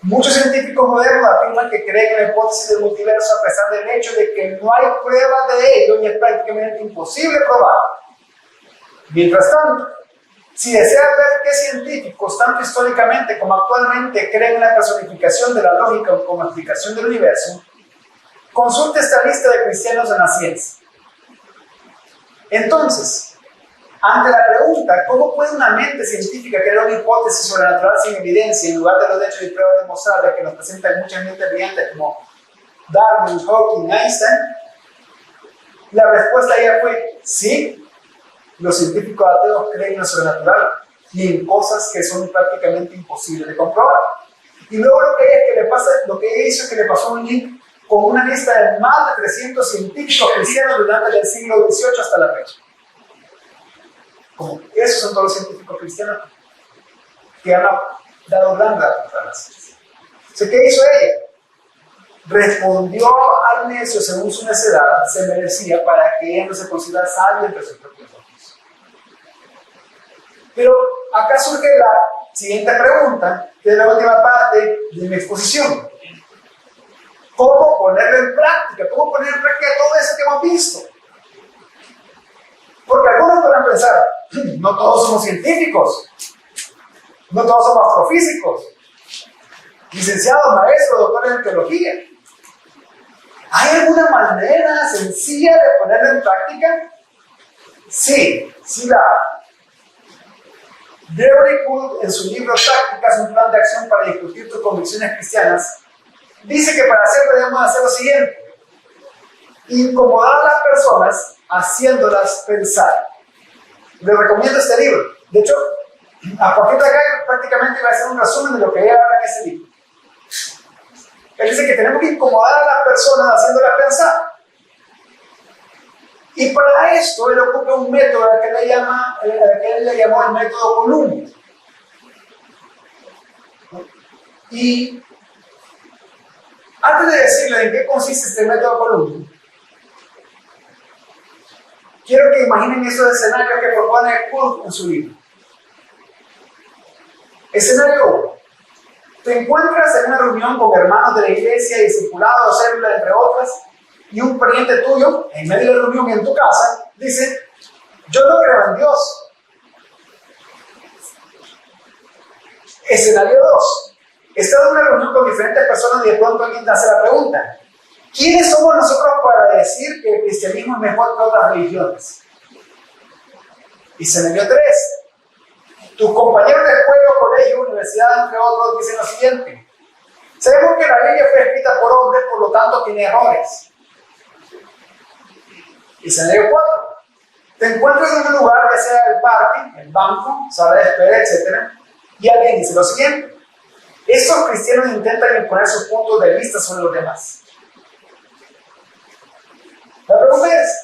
Muchos científicos modernos afirman que creen en la hipótesis del multiverso a pesar del hecho de que no hay pruebas de ello y es prácticamente imposible probarlo. Mientras tanto, si deseas ver qué científicos, tanto históricamente como actualmente, creen en la personificación de la lógica como explicación del universo, consulte esta lista de cristianos en la ciencia. Entonces, ante la pregunta, ¿cómo puede una mente científica crear una hipótesis sobrenatural sin evidencia en lugar de los hechos y pruebas demostrables que nos presentan muchas mentes brillantes como Darwin, Hawking, Einstein? La respuesta ya fue sí. Los científicos ateos creen en lo sobrenatural y en cosas que son prácticamente imposibles de comprobar. Y luego lo que ella hizo es que le pasó un link con una lista de más de 300 científicos cristianos durante el siglo XVIII hasta la fecha. Como esos son todos los científicos cristianos que han dado gran datos a la ciencia. Entonces, ¿qué hizo ella? Respondió al necio según su necedad se merecía para que ella no se considerara sabia entre sus propios ojos. Pero acá surge la siguiente pregunta, que es la última parte de mi exposición. ¿Cómo ponerlo en práctica? ¿Cómo poner en práctica todo eso que hemos visto? Porque algunos podrán pensar, no todos somos científicos, no todos somos astrofísicos, licenciados, maestros, doctores en teología. ¿Hay alguna manera sencilla de ponerlo en práctica? Sí la hay. Gregory Gould, en su libro Tácticas, un plan de acción para discutir tus convicciones cristianas, dice que para hacerlo debemos hacer lo siguiente: incomodar a las personas haciéndolas pensar. Les recomiendo este libro. De hecho, a partir de acá prácticamente va a ser un resumen de lo que habla en ese libro. Él dice que tenemos que incomodar a las personas haciéndolas pensar. Y para esto él ocupa un método que él le llamó el método Columbo. Y antes de decirle en qué consiste este método Columbo, quiero que imaginen esos escenarios que propone Kurt en su libro. Escenario 1. Te encuentras en una reunión con hermanos de la iglesia, discipulados, células, entre otras, y un pariente tuyo, en medio de la reunión en tu casa, dice: yo no creo en Dios. Escenario 2. Estás en una reunión con diferentes personas y de pronto alguien te hace la pregunta: ¿quiénes somos nosotros para decir que el cristianismo es mejor que otras religiones? Escenario 3. Tus compañeros de escuela, colegio, universidad, entre otros, dicen lo siguiente: sabemos que la Biblia fue escrita por hombres, por lo tanto tiene errores. Escenario 4. Te encuentras en un lugar, ya sea el parque, el banco, sala de espera, etc. Y alguien dice lo siguiente: estos cristianos intentan imponer sus puntos de vista sobre los demás. La pregunta es: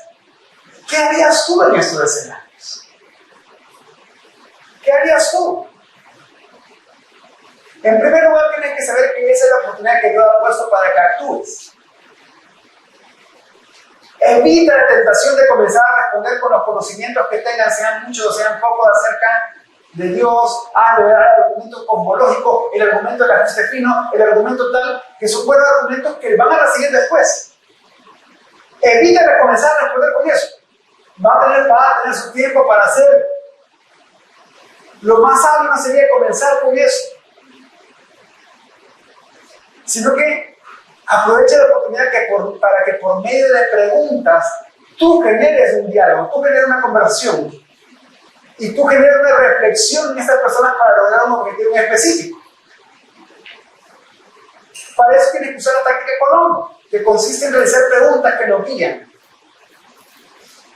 ¿qué harías tú en estos escenarios? ¿Qué harías tú? En primer lugar, tienes que saber que esa es la oportunidad que Dios ha puesto para que actúes. Evita la tentación de comenzar a responder con los conocimientos que tengan, sean muchos o sean pocos, acerca de Dios. De verdad, el argumento cosmológico, el argumento del ajuste fino, el argumento tal, que son buenos argumentos que van a recibir después. Evita de comenzar a responder con eso. Va a tener su tiempo para hacerlo. Lo más sabio no sería comenzar con eso, sino que aprovecha la oportunidad para que por medio de preguntas tú generes un diálogo, tú generes una conversación y tú generes una reflexión en estas personas para lograr un objetivo específico. Para eso tienes que usar la táctica Columbo, que consiste en realizar preguntas que nos guían.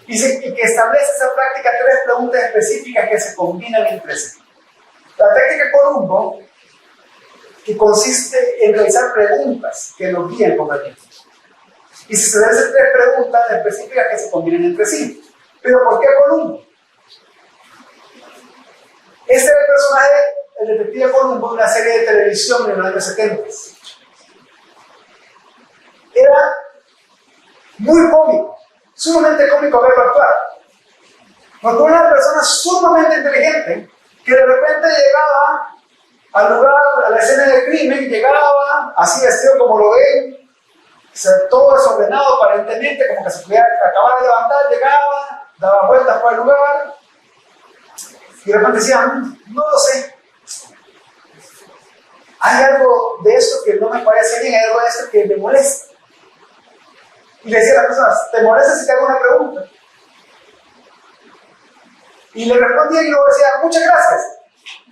Y que establece esa práctica 3 preguntas específicas que se combinan entre sí. La táctica Columbo, que consiste en realizar preguntas que nos guían con el tiempo. Y se establecen 3 preguntas específicas que se combinan entre sí. Pero ¿por qué Columbo? Este era el personaje, el detective Columbo, de una serie de televisión en los años 70. Era muy cómico, sumamente cómico verlo actuar. Porque era una persona sumamente inteligente que de repente llegaba al lugar, a la escena del crimen, llegaba así vestido como lo ven, todo desordenado aparentemente, como que se acababa de levantar, llegaba, daba vueltas por el lugar y de repente decía: no lo sé, hay algo de esto que no me parece bien, hay algo de esto que me molesta. Y le decía a las personas: ¿te molesta si te hago una pregunta? Y le respondía y luego decía: muchas gracias,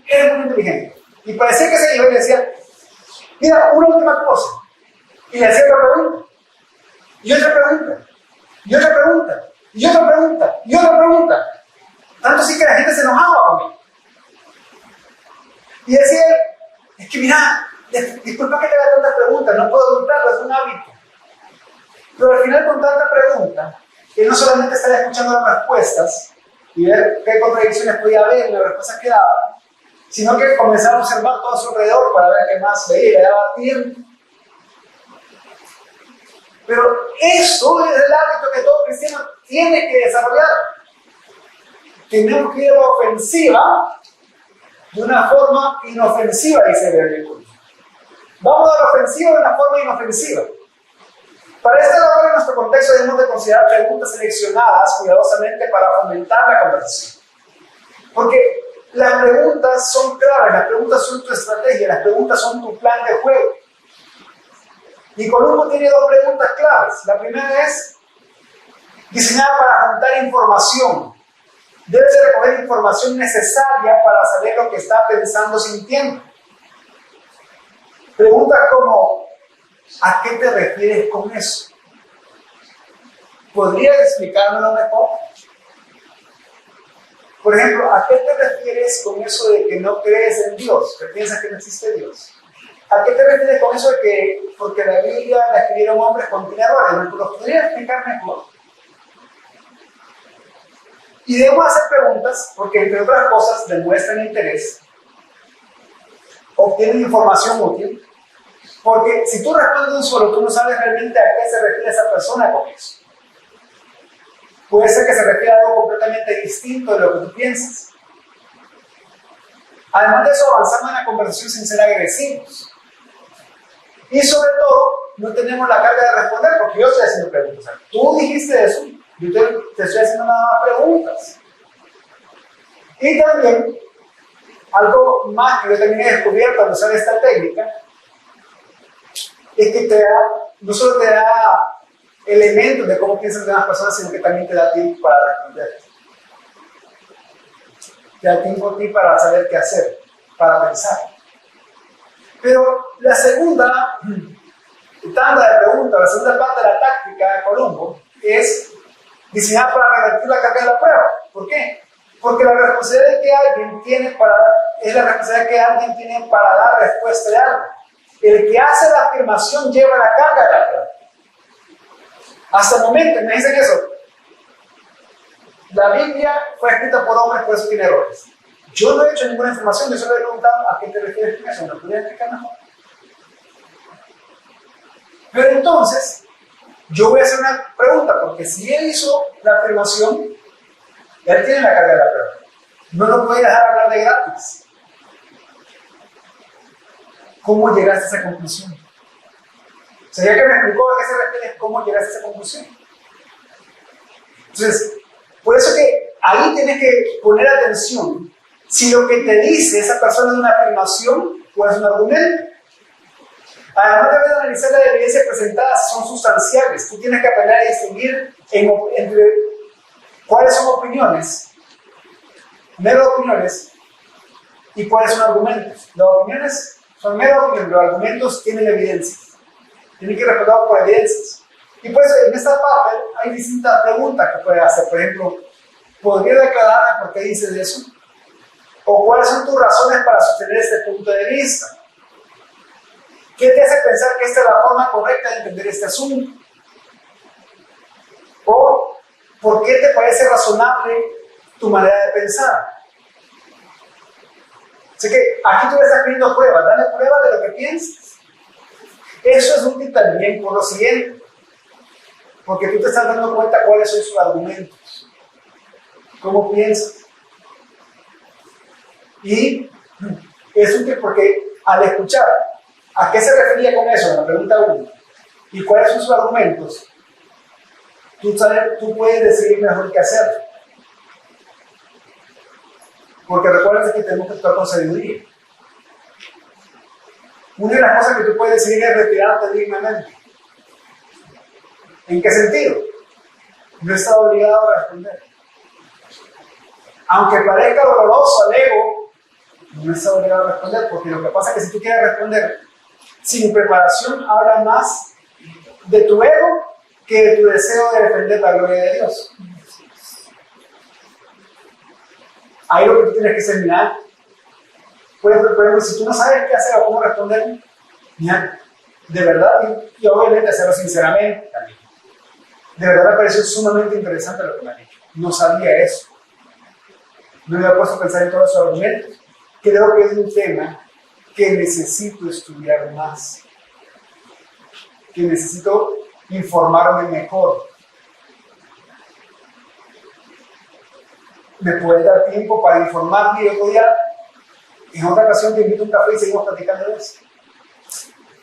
eres muy inteligente. Y parecía que se iba y le decía: mira, una última cosa. Y le hacía otra pregunta, y otra pregunta, y otra pregunta, y otra pregunta, y otra pregunta. Tanto así que la gente se enojaba conmigo. Y decía: es que mira, disculpa que te haga tantas preguntas, no puedo evitarlo, es un hábito. Pero al final, con tanta pregunta, él no solamente estaba escuchando las respuestas y ver qué contradicciones podía haber en las respuestas que daba, sino que comenzaba a observar todo a su alrededor para ver qué más veía, le daba tiempo. Pero eso es el hábito que todo cristiano tiene que desarrollar. Tenemos que ir a la ofensiva de una forma inofensiva, dice el versículo. Vamos a la ofensiva de una forma inofensiva. Para esta labor, en nuestro contexto, debemos de considerar preguntas seleccionadas cuidadosamente para fomentar la conversación. Porque las preguntas son claves, las preguntas son tu estrategia, las preguntas son tu plan de juego. Y Columbo tiene 2 preguntas claves. La primera es diseñada para juntar información. Debes de recoger información necesaria para saber lo que está pensando, sintiendo. Preguntas como: ¿a qué te refieres con eso? ¿Podrías explicármelo mejor? Por ejemplo, ¿a qué te refieres con eso de que no crees en Dios? ¿Que piensas que no existe Dios? ¿A qué te refieres con eso de que porque la Biblia la escribieron hombres contiene errores? ¿Me lo podrías explicar mejor? Y debemos hacer preguntas porque, entre otras cosas, demuestran interés, obtienen información útil, porque si tú respondes un solo, tú no sabes realmente a qué se refiere esa persona con eso. Puede ser que se refiera a algo completamente distinto de lo que tú piensas. Además de eso, avanzamos en la conversación sin ser agresivos. Y sobre todo, no tenemos la carga de responder, porque yo estoy haciendo preguntas. O sea, tú dijiste eso, yo te estoy haciendo nada más preguntas. Y también, algo más que yo también he descubierto al usar esta técnica, es que no solo te da elementos de cómo piensan las demás personas, sino que también te da tiempo para responder. Te da tiempo a ti para saber qué hacer, para pensar. Pero la segunda tanda de preguntas, la segunda parte de la táctica de Colombo es diseñada para revertir la carga de la prueba. ¿Por qué? Porque la responsabilidad que alguien tiene es la responsabilidad que alguien tiene para dar respuesta de algo. El que hace la afirmación lleva la carga de la prueba. Hasta el momento, me dicen eso. La Biblia fue escrita por hombres, por eso tiene errores. Yo no he hecho ninguna información, yo solo he preguntado a qué te refieres con eso. ¿Me lo podrías explicar mejor? Pero entonces, yo voy a hacer una pregunta, porque si él hizo la afirmación, él tiene la carga de la prueba. No lo puede dejar hablar de gratis. ¿Cómo llegaste a esa conclusión? O sea, ya que me explicó a qué se refiere, ¿cómo llegaste a esa conclusión? Entonces, por eso que ahí tienes que poner atención si lo que te dice esa persona es una afirmación o es un argumento. Además, debes analizar las evidencias presentadas, son sustanciales. Tú tienes que aprender a distinguir entre cuáles son opiniones, mero opiniones, y cuáles son argumentos. Las opiniones son mero opiniones, los argumentos tienen evidencias. Tienen que responder por evidencias. Y pues en esta parte hay distintas preguntas que puedes hacer. Por ejemplo, ¿podría declararme por qué dices eso? ¿O cuáles son tus razones para sostener este punto de vista? ¿Qué te hace pensar que esta es la forma correcta de entender este asunto? ¿O por qué te parece razonable tu manera de pensar? Así que aquí tú le estás pidiendo pruebas, dale pruebas de lo que piensas. Eso es útil también por lo siguiente, porque tú te estás dando cuenta cuáles son sus argumentos, cómo piensas. Y es útil porque al escuchar a qué se refería con eso en la pregunta 1 y cuáles son sus argumentos, tú puedes decidir mejor qué hacer. Porque recuerda que tenemos que actuar con sabiduría. Una de las cosas que tú puedes decidir es retirarte dignamente. ¿En qué sentido? No estás obligado a responder. Aunque parezca doloroso al ego, no estás obligado a responder, porque lo que pasa es que si tú quieres responder sin preparación, habla más de tu ego que de tu deseo de defender la gloria de Dios. Ahí lo que tú tienes que examinar. Por ejemplo, si tú no sabes qué hacer o cómo responder, mira, de verdad, y obviamente hacerlo sinceramente también. De verdad me pareció sumamente interesante lo que me ha dicho. No sabía eso. No me había puesto a pensar en todos esos argumentos. Creo que es un tema que necesito estudiar más. Que necesito informarme mejor. ¿Me puedes dar tiempo para informarme? Y otro día, en otra ocasión, te invito a un café y seguimos platicando de eso.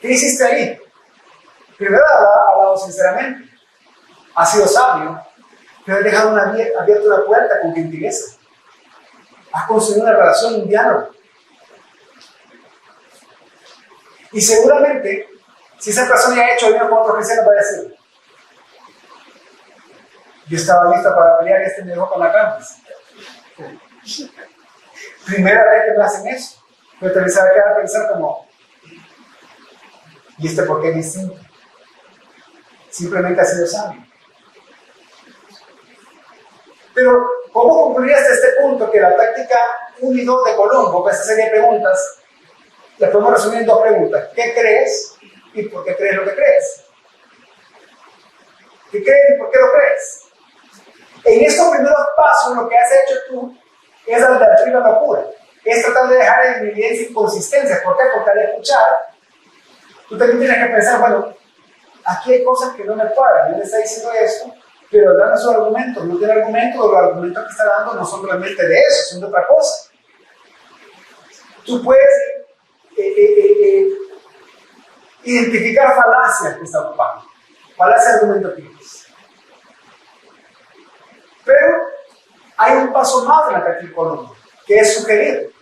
¿Qué hiciste ahí? Primero, has hablado sinceramente. Has sido sabio. Pero has dejado abierta una puerta con gentileza. Has construido una relación, un diálogo. Y seguramente, si esa persona ya ha hecho bien con otros cristianos, va a decir: yo estaba lista para pelear y este me dejó con la cama. Primera vez que me hacen eso. Pero también se va a quedar a pensar como: ¿y este por qué es distinto? Simplemente ha sido sabio. Pero, ¿cómo concluirías hasta este punto que la práctica 1 y 2 de Colombo, esta serie de preguntas, las podemos resumir en 2 preguntas? ¿Qué crees y por qué crees lo que crees? ¿Qué crees y por qué lo crees? En estos primeros pasos, lo que has hecho tú es advertir la locura. Es tratar de dejar en evidencia inconsistencias. ¿Por qué? Porque al escuchar, tú también tienes que pensar, bueno, aquí hay cosas que no me cuadran. Él le está diciendo esto, pero dando sus argumentos. No tiene argumentos, los argumentos que está dando no son realmente de eso, son de otra cosa. Tú puedes identificar falacias que está ocupando, falacias argumentativas. Pero hay un paso más en la práctica Colombo, que es sugerir.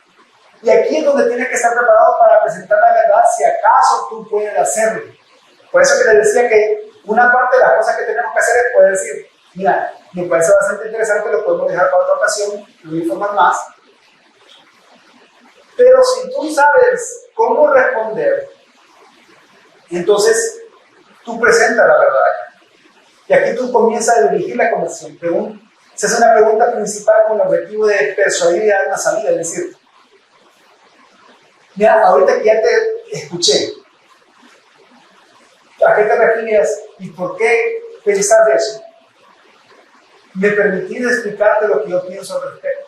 Y aquí es donde tienes que estar preparado para presentar la verdad si acaso tú puedes hacerlo. Por eso que les decía que una parte de las cosas que tenemos que hacer es poder decir, mira, me parece bastante interesante, lo podemos dejar para otra ocasión, no voy a informar más. Pero si tú sabes cómo responder, entonces tú presentas la verdad. Y aquí tú comienzas a dirigir la conversación. Se hace una pregunta principal con el objetivo de persuadir y dar una salida, es decir, mira, ahorita que ya te escuché, ¿a qué te refieres y por qué pensás de eso? Me permitís explicarte lo que yo pienso al respecto.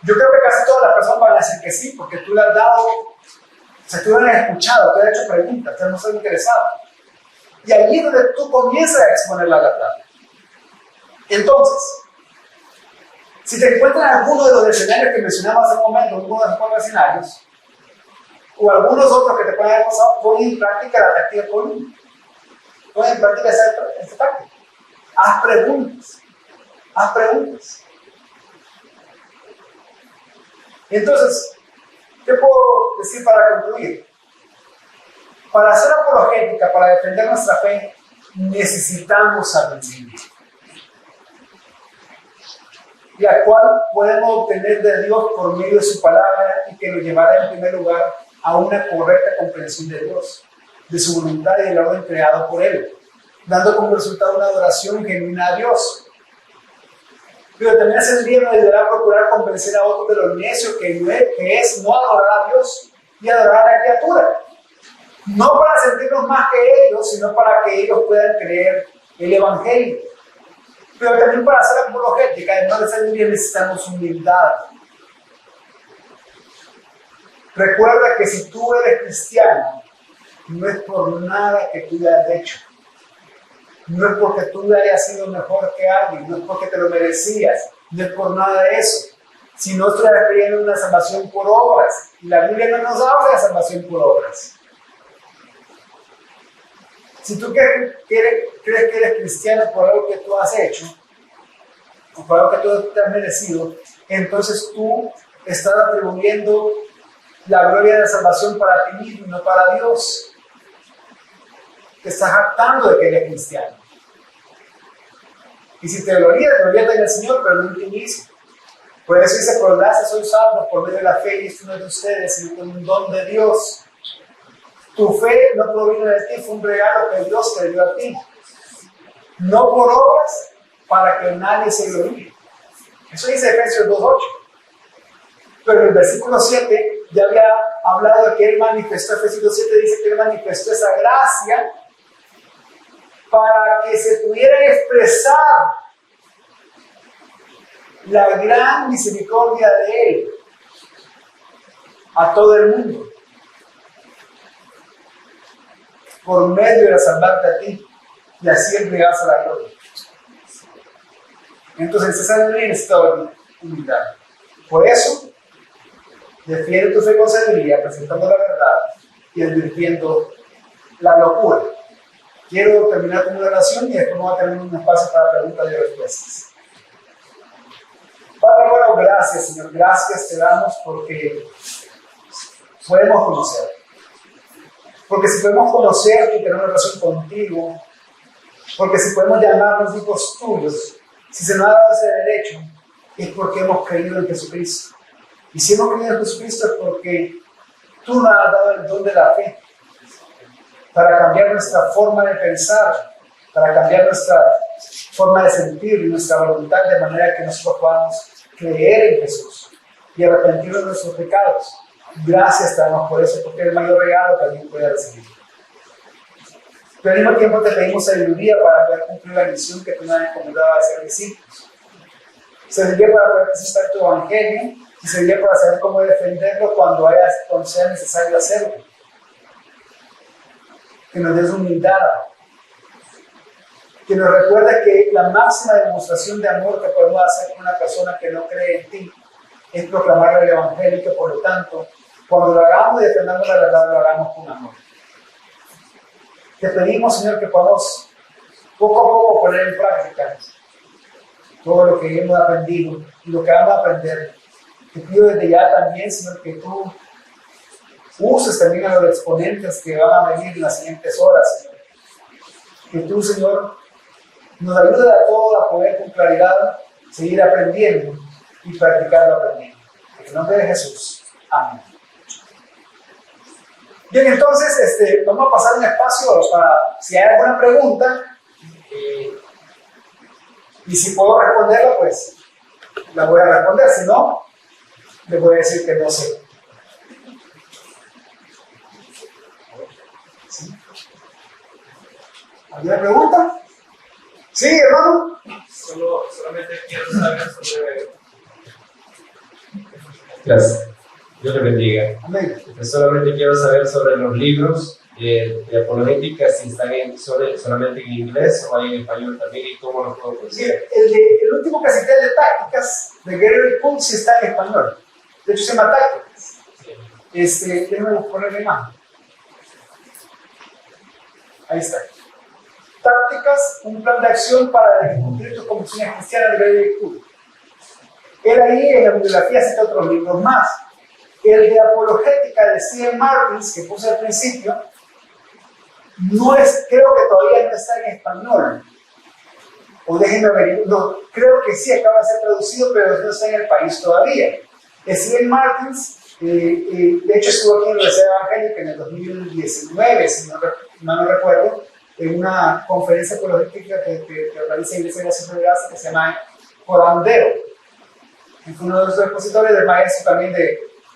Yo creo que casi todas las personas van a decir que sí, porque tú le has dado, o sea, tú le has escuchado, te has hecho preguntas, te has mostrado interesado. Y allí es donde tú comienzas a exponer la verdad. Entonces, si te encuentras en alguno de los escenarios que mencionamos hace un momento, algunos de los 4 escenarios, o algunos otros que te pueden haber pasado, pon en práctica la táctica Colombo. Pon en práctica esta táctica. Haz preguntas. Haz preguntas. Entonces, ¿qué puedo decir para concluir? Para hacer apologética, para defender nuestra fe, necesitamos sabiduría, la cual podemos obtener de Dios por medio de su palabra y que nos llevará en primer lugar a una correcta comprensión de Dios, de su voluntad y del orden creado por Él, dando como resultado una adoración genuina a Dios. Pero también ese día nos ayudará a procurar convencer a otros de lo necio que es no adorar a Dios y adorar a la criatura. No para sentirnos más que ellos, sino para que ellos puedan creer el Evangelio. Pero también para hacer apologética, además de sabiduría, necesitamos humildad. Recuerda que si tú eres cristiano, no es por nada que tú hayas hecho. No es porque tú hayas sido mejor que alguien, no es porque te lo merecías, no es por nada de eso. Si no estás creyendo en una salvación por obras, y la Biblia no nos habla de salvación por obras. Si tú crees que eres cristiano por algo que tú has hecho, o por algo que tú te has merecido, entonces tú estás atribuyendo la gloria de la salvación para ti mismo y no para Dios. Te estás jactando de que eres cristiano. Y si te glorías en el Señor, pero no en ti mismo. Por eso dice, por gracia sois salvos por medio de la fe, y esto no es de ustedes, sino que es un don de Dios. Tu fe no provino de ti, fue un regalo que Dios te dio a ti. No por obras, para que nadie se gloríe. Eso dice Efesios 2:8. Pero en el versículo 7 ya había hablado de que Él manifestó, Efesios 2:7 dice que Él manifestó esa gracia para que se pudiera expresar la gran misericordia de Él a todo el mundo, por medio de salvarte a ti y así entregarse a la gloria. Entonces, esa sabiduría necesita humildad. Por eso, defiende tu fe con sabiduría, presentando la verdad y advirtiendo la locura. Quiero terminar con una oración y después vamos a tener un espacio para preguntas y respuestas. Padre, bueno, gracias, Señor. Gracias te damos porque podemos conocer. Porque si podemos conocerte y tener una relación contigo, porque si podemos llamarnos hijos tuyos, si se nos ha dado ese derecho, es porque hemos creído en Jesucristo. Y si hemos creído en Jesucristo es porque tú nos has dado el don de la fe para cambiar nuestra forma de pensar, para cambiar nuestra forma de sentir y nuestra voluntad de manera que nosotros podamos creer en Jesús y arrepentirnos de nuestros pecados. Gracias te damos por eso, porque es el mayor regalo que alguien puede recibir. Pero al mismo tiempo te pedimos sabiduría para poder cumplir la misión que tú nos has encomendado a ser discípulos. Sabiduría para poder presentar tu evangelio y sabiduría para saber cómo defenderlo cuando sea necesario hacerlo. Que nos des humildad. Que nos recuerde que la máxima demostración de amor que podemos hacer con una persona que no cree en ti es proclamar el evangelio y que por lo tanto, cuando lo hagamos y defendamos la verdad, lo hagamos con amor. Te pedimos, Señor, que podamos poco a poco poner en práctica todo lo que hemos aprendido y lo que vamos a aprender. Te pido desde ya también, Señor, que tú uses también a los exponentes que van a venir en las siguientes horas, Señor. Que tú, Señor, nos ayudes a todos a poder con claridad seguir aprendiendo y practicar lo aprendido. En el nombre de Jesús. Amén. Bien, entonces vamos a pasar un espacio para si hay alguna pregunta y si puedo responderla, pues la voy a responder. Si no, les voy a decir que no sé. ¿Sí? ¿Alguna pregunta? Sí, hermano. Solamente quiero saber sobre... Gracias. Dios le bendiga. Amén. Solamente quiero saber sobre los libros de apologética, si están solamente en inglés o hay en español también y cómo los puedo conseguir. El último que cité de tácticas de Gary Poole sí está en español. De hecho se llama tácticas. Déjenme ponerle más. Ahí está. Tácticas, un plan de acción para discutir tus convicciones cristianas de Gary Poole. Él ahí en la bibliografía cita otros libros más. El de apologética de Stephen Martins, que puse al principio, creo que todavía no está en español. O déjenme ver, no, creo que sí acaba de ser traducido, pero no está en el país todavía. Stephen Martins, de hecho estuvo aquí en la Universidad Evangélica en el 2019, si no recuerdo, en una conferencia apologética que organiza Iglesia de la Gracia que se llama Corandero. Fue uno de los expositores del maestro también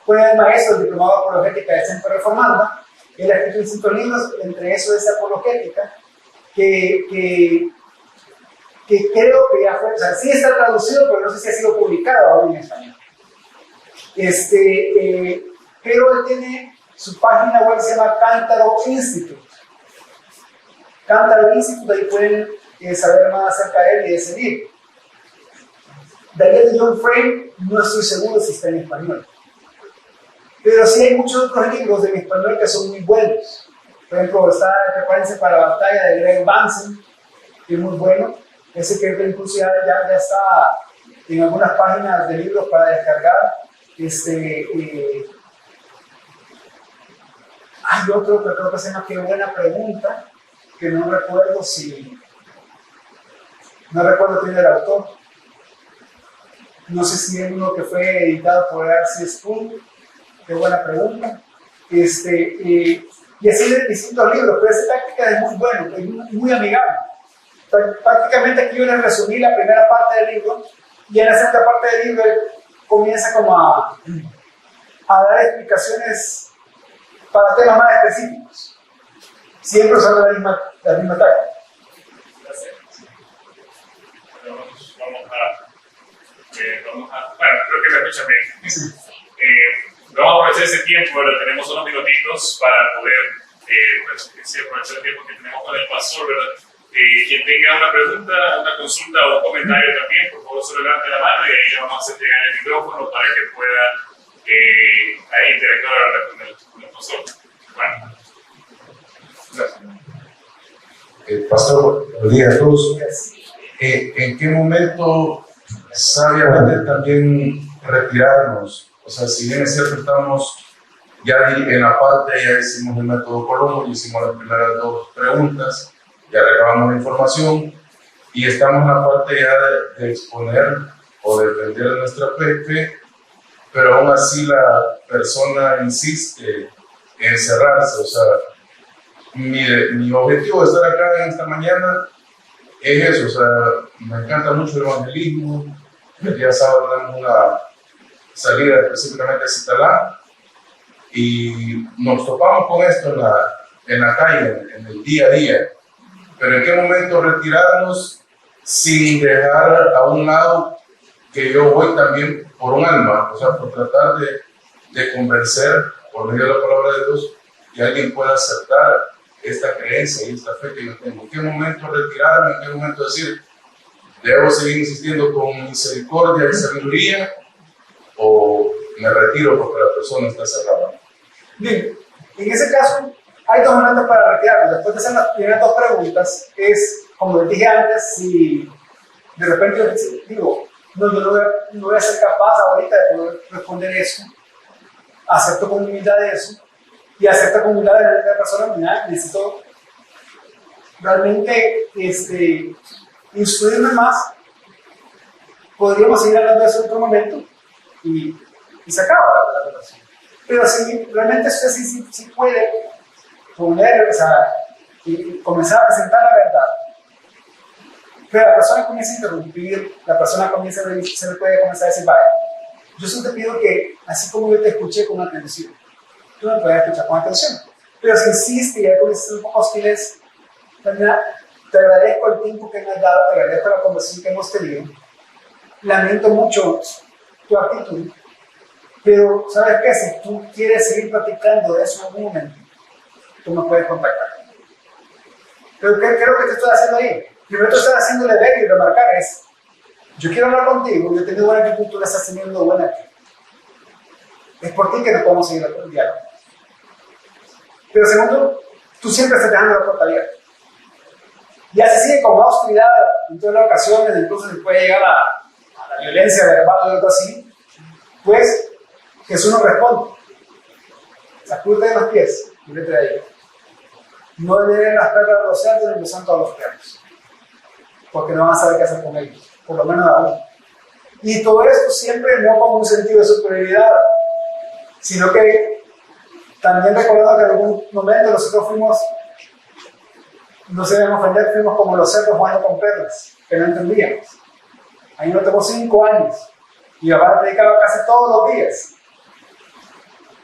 fue el maestro del diplomado de apologética de Centro Reformanda. Él ha escrito distintos libros, entre esos es apologética, que creo que ya fue, o sea, sí está traducido, pero no sé si ha sido publicado ahora en español. Pero él tiene su página web, se llama Cántaro Institute. Cántaro Institute, ahí pueden saber más acerca de él y de ese libro. Daniel John Frame, no estoy seguro si está en español. Pero sí hay muchos otros libros en español que son muy buenos. Por ejemplo, está Prepárense para la batalla de Greg Bansen, que es muy bueno. Ese que incluso ya está en algunas páginas de libros para descargar. Hay otro que creo que se llama Qué buena pregunta, que no recuerdo quién era el autor. No sé si es uno que fue editado por R.C. Sproul. Qué buena pregunta. Y así de distintos libros, pero esa táctica es muy buena, es muy amigable. Prácticamente aquí yo les resumí la primera parte del libro y en la segunda parte del libro comienza como a dar explicaciones para temas más específicos. Siempre usando la misma táctica. Bueno, creo que me escuchan bien. Vamos a aprovechar ese tiempo, ¿verdad? Tenemos unos minutitos para poder aprovechar el tiempo que tenemos con el pastor, ¿verdad? Quien tenga una pregunta, una consulta o un comentario también, por favor, solo levante la mano y ahí le vamos a hacer llegar el micrófono para que pueda ahí interactuar, ¿verdad? con el pastor. Bueno. Gracias. Pastor, buenos días a todos. ¿En qué momento sabiamente también retirarnos? O sea, si bien es cierto, estamos ya en la parte, ya hicimos el método Colombo, hicimos las primeras dos preguntas, ya recabamos la información y estamos en la parte ya de exponer o defender nuestra fe, pero aún así la persona insiste en cerrarse. O sea, mi objetivo de estar acá en esta mañana es eso, o sea, me encanta mucho el evangelismo. El día sábado tenemos una salida específicamente a Citalá y nos topamos con esto en la calle, en el día a día. Pero en qué momento retirarnos sin dejar a un lado que yo voy también por un alma, o sea, por tratar de convencer por medio de la palabra de Dios que alguien pueda aceptar esta creencia y esta fe que yo tengo. ¿En qué momento retirarme? ¿En qué momento decir, debo seguir insistiendo con misericordia y sabiduría o me retiro porque la persona está cerrada? Bien, en ese caso hay dos momentos para retirarnos. Después de hacer las primeras dos preguntas, es, como les dije antes, si de repente yo digo, no, yo no voy a ser capaz ahorita de poder responder eso, acepto con humildad eso, y acepto con humildad de la persona, mira, necesito realmente instruirme más. Podríamos seguir hablando de eso en otro momento y se acaba la relación. Pero si realmente usted sí puede poner, o sea, y comenzar a presentar la verdad, pero la persona comienza a interrumpir, la persona comienza se le puede comenzar a decir, vaya, yo solo te pido que, así como yo te escuché con atención, tú me puedes escuchar con atención. Pero si insiste y ya comienzas un poco hostiles, te agradezco el tiempo que me has dado, te agradezco la conversación que hemos tenido. Lamento mucho tu actitud, pero ¿sabes qué? Si tú quieres seguir platicando de eso en algún momento, tú me puedes contactar. Pero ¿qué creo que te estoy haciendo ahí? Primero te estoy haciéndole ver y remarcar es, yo quiero hablar contigo, yo he tenido buena actitud, tú la estás teniendo buena actitud. Es por ti que no podemos seguir el diálogo. Pero segundo, tú siempre estás dejando la puerta abierta. Y así sigue con más hostilidad en todas las ocasiones, incluso se puede llegar a la violencia verbal o algo así, pues Jesús nos responde, sacúdete de los pies y vete de ahí. No den las perlas a los cerdos ni los santos a los perros, porque no van a saber qué hacer con ellos, por lo menos aún. Y todo esto siempre no con un sentido de superioridad, sino que también recordando que en algún momento nosotros fuimos, no se deben ofender, fuimos como los cerdos jugando con perlas, que no entendíamos. Ahí nos tomó 5 años y mi papá predicaba casi todos los días.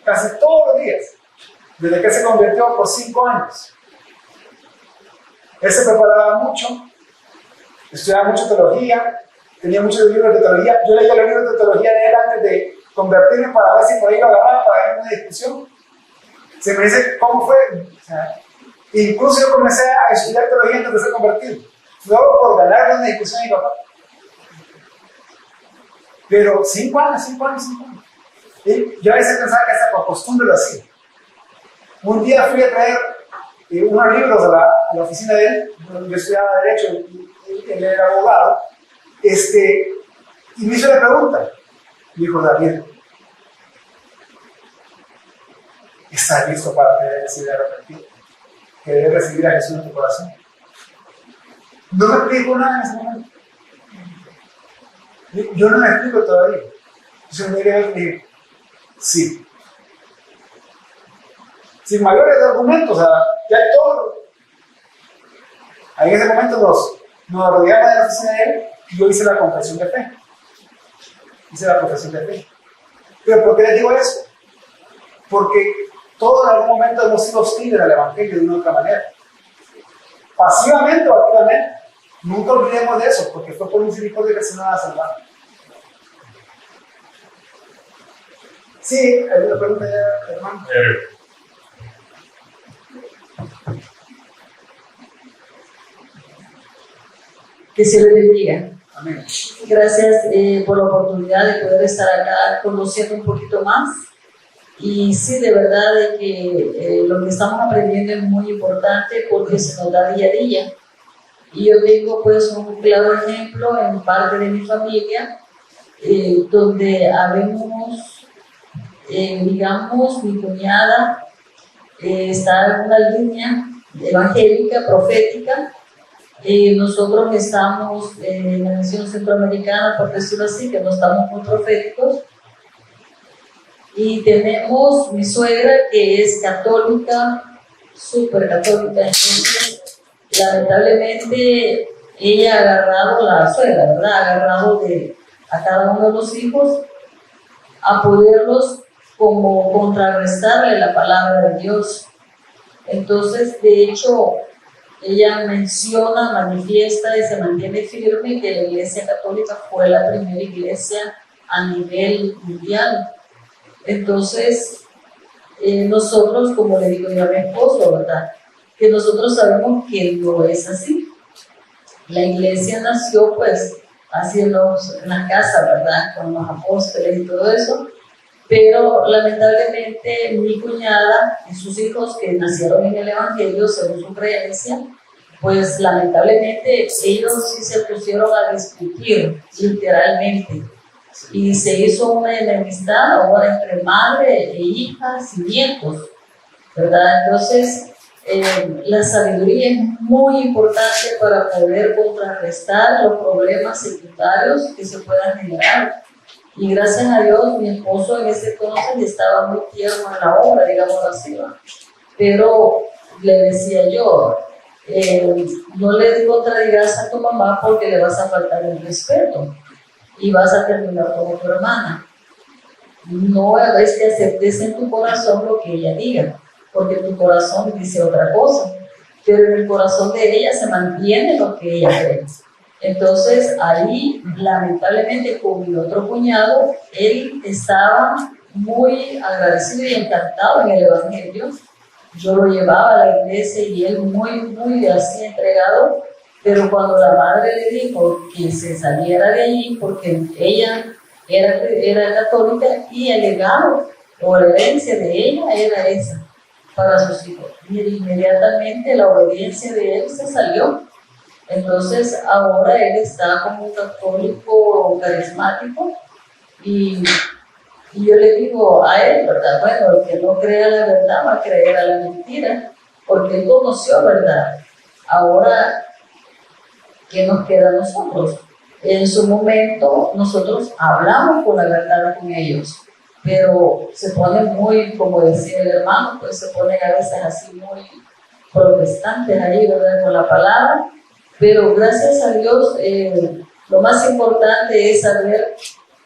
Casi todos los días. Desde que se convirtió por 5 años. Él se preparaba mucho, estudiaba mucho teología, tenía muchos libros de teología. Yo leía los libros de teología de él antes de convertirme para ver si por ahí lo agarraba para ver una discusión. Se me dice, ¿cómo fue? O sea, incluso yo comencé a estudiar teología antes de ser convertido. Luego por ganarle una discusión a mi papá. Pero 5 años. Y yo a veces pensaba que hasta por costumbre lo hacía. Un día fui a traer unos libros a la oficina de él, donde yo estudiaba Derecho y él era abogado, y me hizo la pregunta. Me dijo, David, ¿estás listo para recibir arrepentido? Que debes recibir a Jesús en tu corazón. No me explico nada en ese momento. Yo no me explico todavía. Entonces me dije, sí. Sin mayores argumentos, o sea, ya todo. Ahí en ese momento nos rodeamos de la oficina de él y yo hice la confesión de fe. ¿Pero por qué les digo eso? Porque todos en algún momento hemos sido hostiles al Evangelio de una u otra manera. Pasivamente o activamente. Nunca olvidemos de eso, porque fue por misericordia que se nos ha salvado. Sí, hay una pregunta ya, hermano. Que se le bendiga. Amén. Gracias por la oportunidad de poder estar acá conociendo un poquito más. Y sí, de verdad de que lo que estamos aprendiendo es muy importante porque se nos da día a día. Y yo tengo pues un claro ejemplo en parte de mi familia, donde habemos, digamos, mi cuñada está en una línea evangélica, profética. Nosotros estamos en la nación centroamericana, por decirlo así, que no estamos muy proféticos. Y tenemos mi suegra que es católica, súper católica. Entonces, lamentablemente, ella ha agarrado, la suegra, ¿verdad? Ha agarrado a cada uno de los hijos a poderlos como contrarrestarle la palabra de Dios. Entonces, de hecho, ella menciona, manifiesta y se mantiene firme que la Iglesia Católica fue la primera iglesia a nivel mundial. Entonces, nosotros, como le digo yo a mi esposo, ¿verdad? Que nosotros sabemos que no es así. La iglesia nació, pues, así en las casas, ¿verdad? Con los apóstoles y todo eso. Pero lamentablemente mi cuñada y sus hijos que nacieron en el Evangelio según su creencia, pues lamentablemente ellos sí se pusieron a discutir literalmente y se hizo una enemistad ahora entre madre e hijas y nietos, ¿verdad? Entonces la sabiduría es muy importante para poder contrarrestar los problemas secundarios que se puedan generar. Y gracias a Dios, mi esposo en ese entonces estaba muy tierno en la obra, digamos así, ¿va? Pero le decía yo, no le contradigas a tu mamá porque le vas a faltar el respeto y vas a terminar como tu hermana. No es que aceptes en tu corazón lo que ella diga, porque tu corazón dice otra cosa, pero en el corazón de ella se mantiene lo que ella cree. Entonces ahí lamentablemente con mi otro cuñado, él estaba muy agradecido y encantado en el Evangelio. Yo lo llevaba a la iglesia y él muy así entregado, pero cuando la madre le dijo que se saliera de allí porque ella era católica y el legado o la herencia de ella era esa para sus hijos, y inmediatamente la obediencia de él se salió. Entonces ahora él está como un católico carismático y yo le digo a él, ¿verdad? Bueno, el que no crea la verdad va a creer a la mentira, porque él conoció verdad. Ahora, ¿qué nos queda a nosotros? En su momento nosotros hablamos con la verdad con ellos, pero se ponen muy, como decía el hermano, pues se ponen a veces así muy protestantes ahí, ¿verdad? Con la palabra. Pero gracias a Dios, lo más importante es saber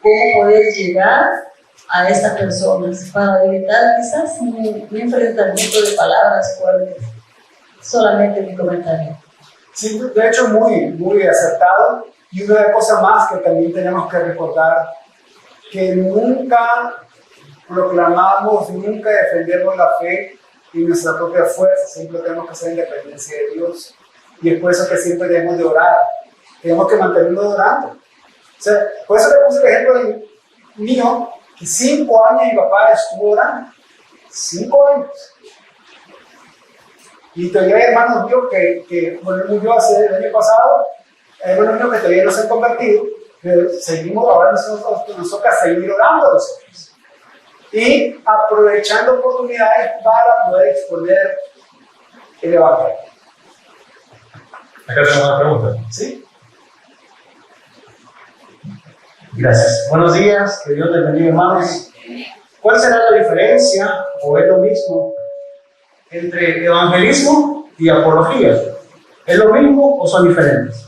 cómo poder llegar a estas personas para evitar quizás un enfrentamiento de palabras fuertes. Solamente mi comentario. Sí, de hecho, muy acertado. Y una cosa más que también tenemos que recordar, que nunca proclamamos, nunca defendemos la fe y nuestra propia fuerza, siempre tenemos que hacer en dependencia de Dios. Y es por eso que siempre debemos de orar, tenemos que mantenernos orando. O sea, por eso le puse el ejemplo mío, que 5 años mi papá estuvo orando, 5 años. Y todavía hay hermanos míos que murió hace el año pasado, hay hermanos míos que todavía no se han convertido, pero seguimos, ahora nos toca seguir orando a nosotros. Y aprovechando oportunidades para poder exponer el Evangelio. Acá tengo una pregunta. ¿Sí? Gracias. Buenos días, que Dios les bendiga, hermanos. ¿Cuál será la diferencia, o es lo mismo, entre evangelismo y apología? ¿Es lo mismo o son diferentes?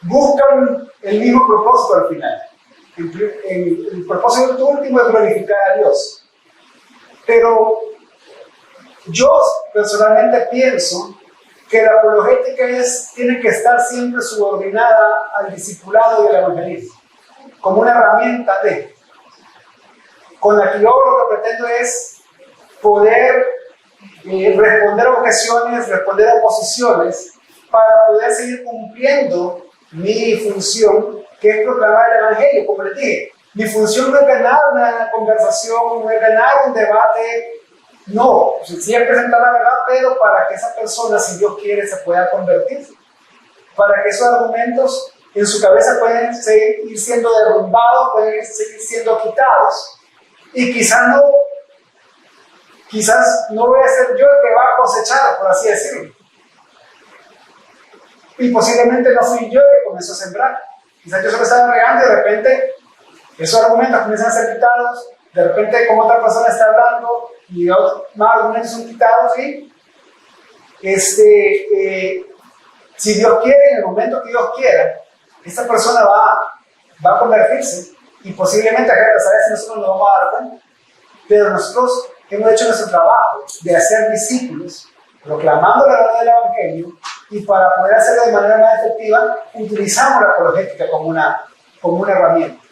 Buscan el mismo propósito al final. El propósito último es glorificar a Dios. Pero yo personalmente pienso que la apologética tiene que estar siempre subordinada al discipulado y al evangelismo, como una herramienta con la que yo lo que pretendo es poder responder a objeciones, responder a oposiciones, para poder seguir cumpliendo mi función, que es proclamar el evangelio. Como les dije, mi función no es ganar una conversación, no es ganar un debate. No, sí es presentar la verdad, pero para que esa persona, si Dios quiere, se pueda convertir. Para que esos argumentos en su cabeza pueden seguir siendo derrumbados, pueden seguir siendo quitados. Y quizás no voy a ser yo el que va a cosechar, por así decirlo. Y posiblemente no fui yo el que comenzó a sembrar. Quizás yo solo estaba regando y de repente esos argumentos comienzan a ser quitados. De repente, como otra persona está hablando, y más argumentos son quitados, y Si Dios quiere, en el momento que Dios quiera, esta persona va a convertirse y posiblemente a veces nosotros nos vamos a dar cuenta. Pero nosotros hemos hecho nuestro trabajo de hacer discípulos, proclamando la verdad del Evangelio, y para poder hacerlo de manera más efectiva, utilizamos la apologética como una herramienta.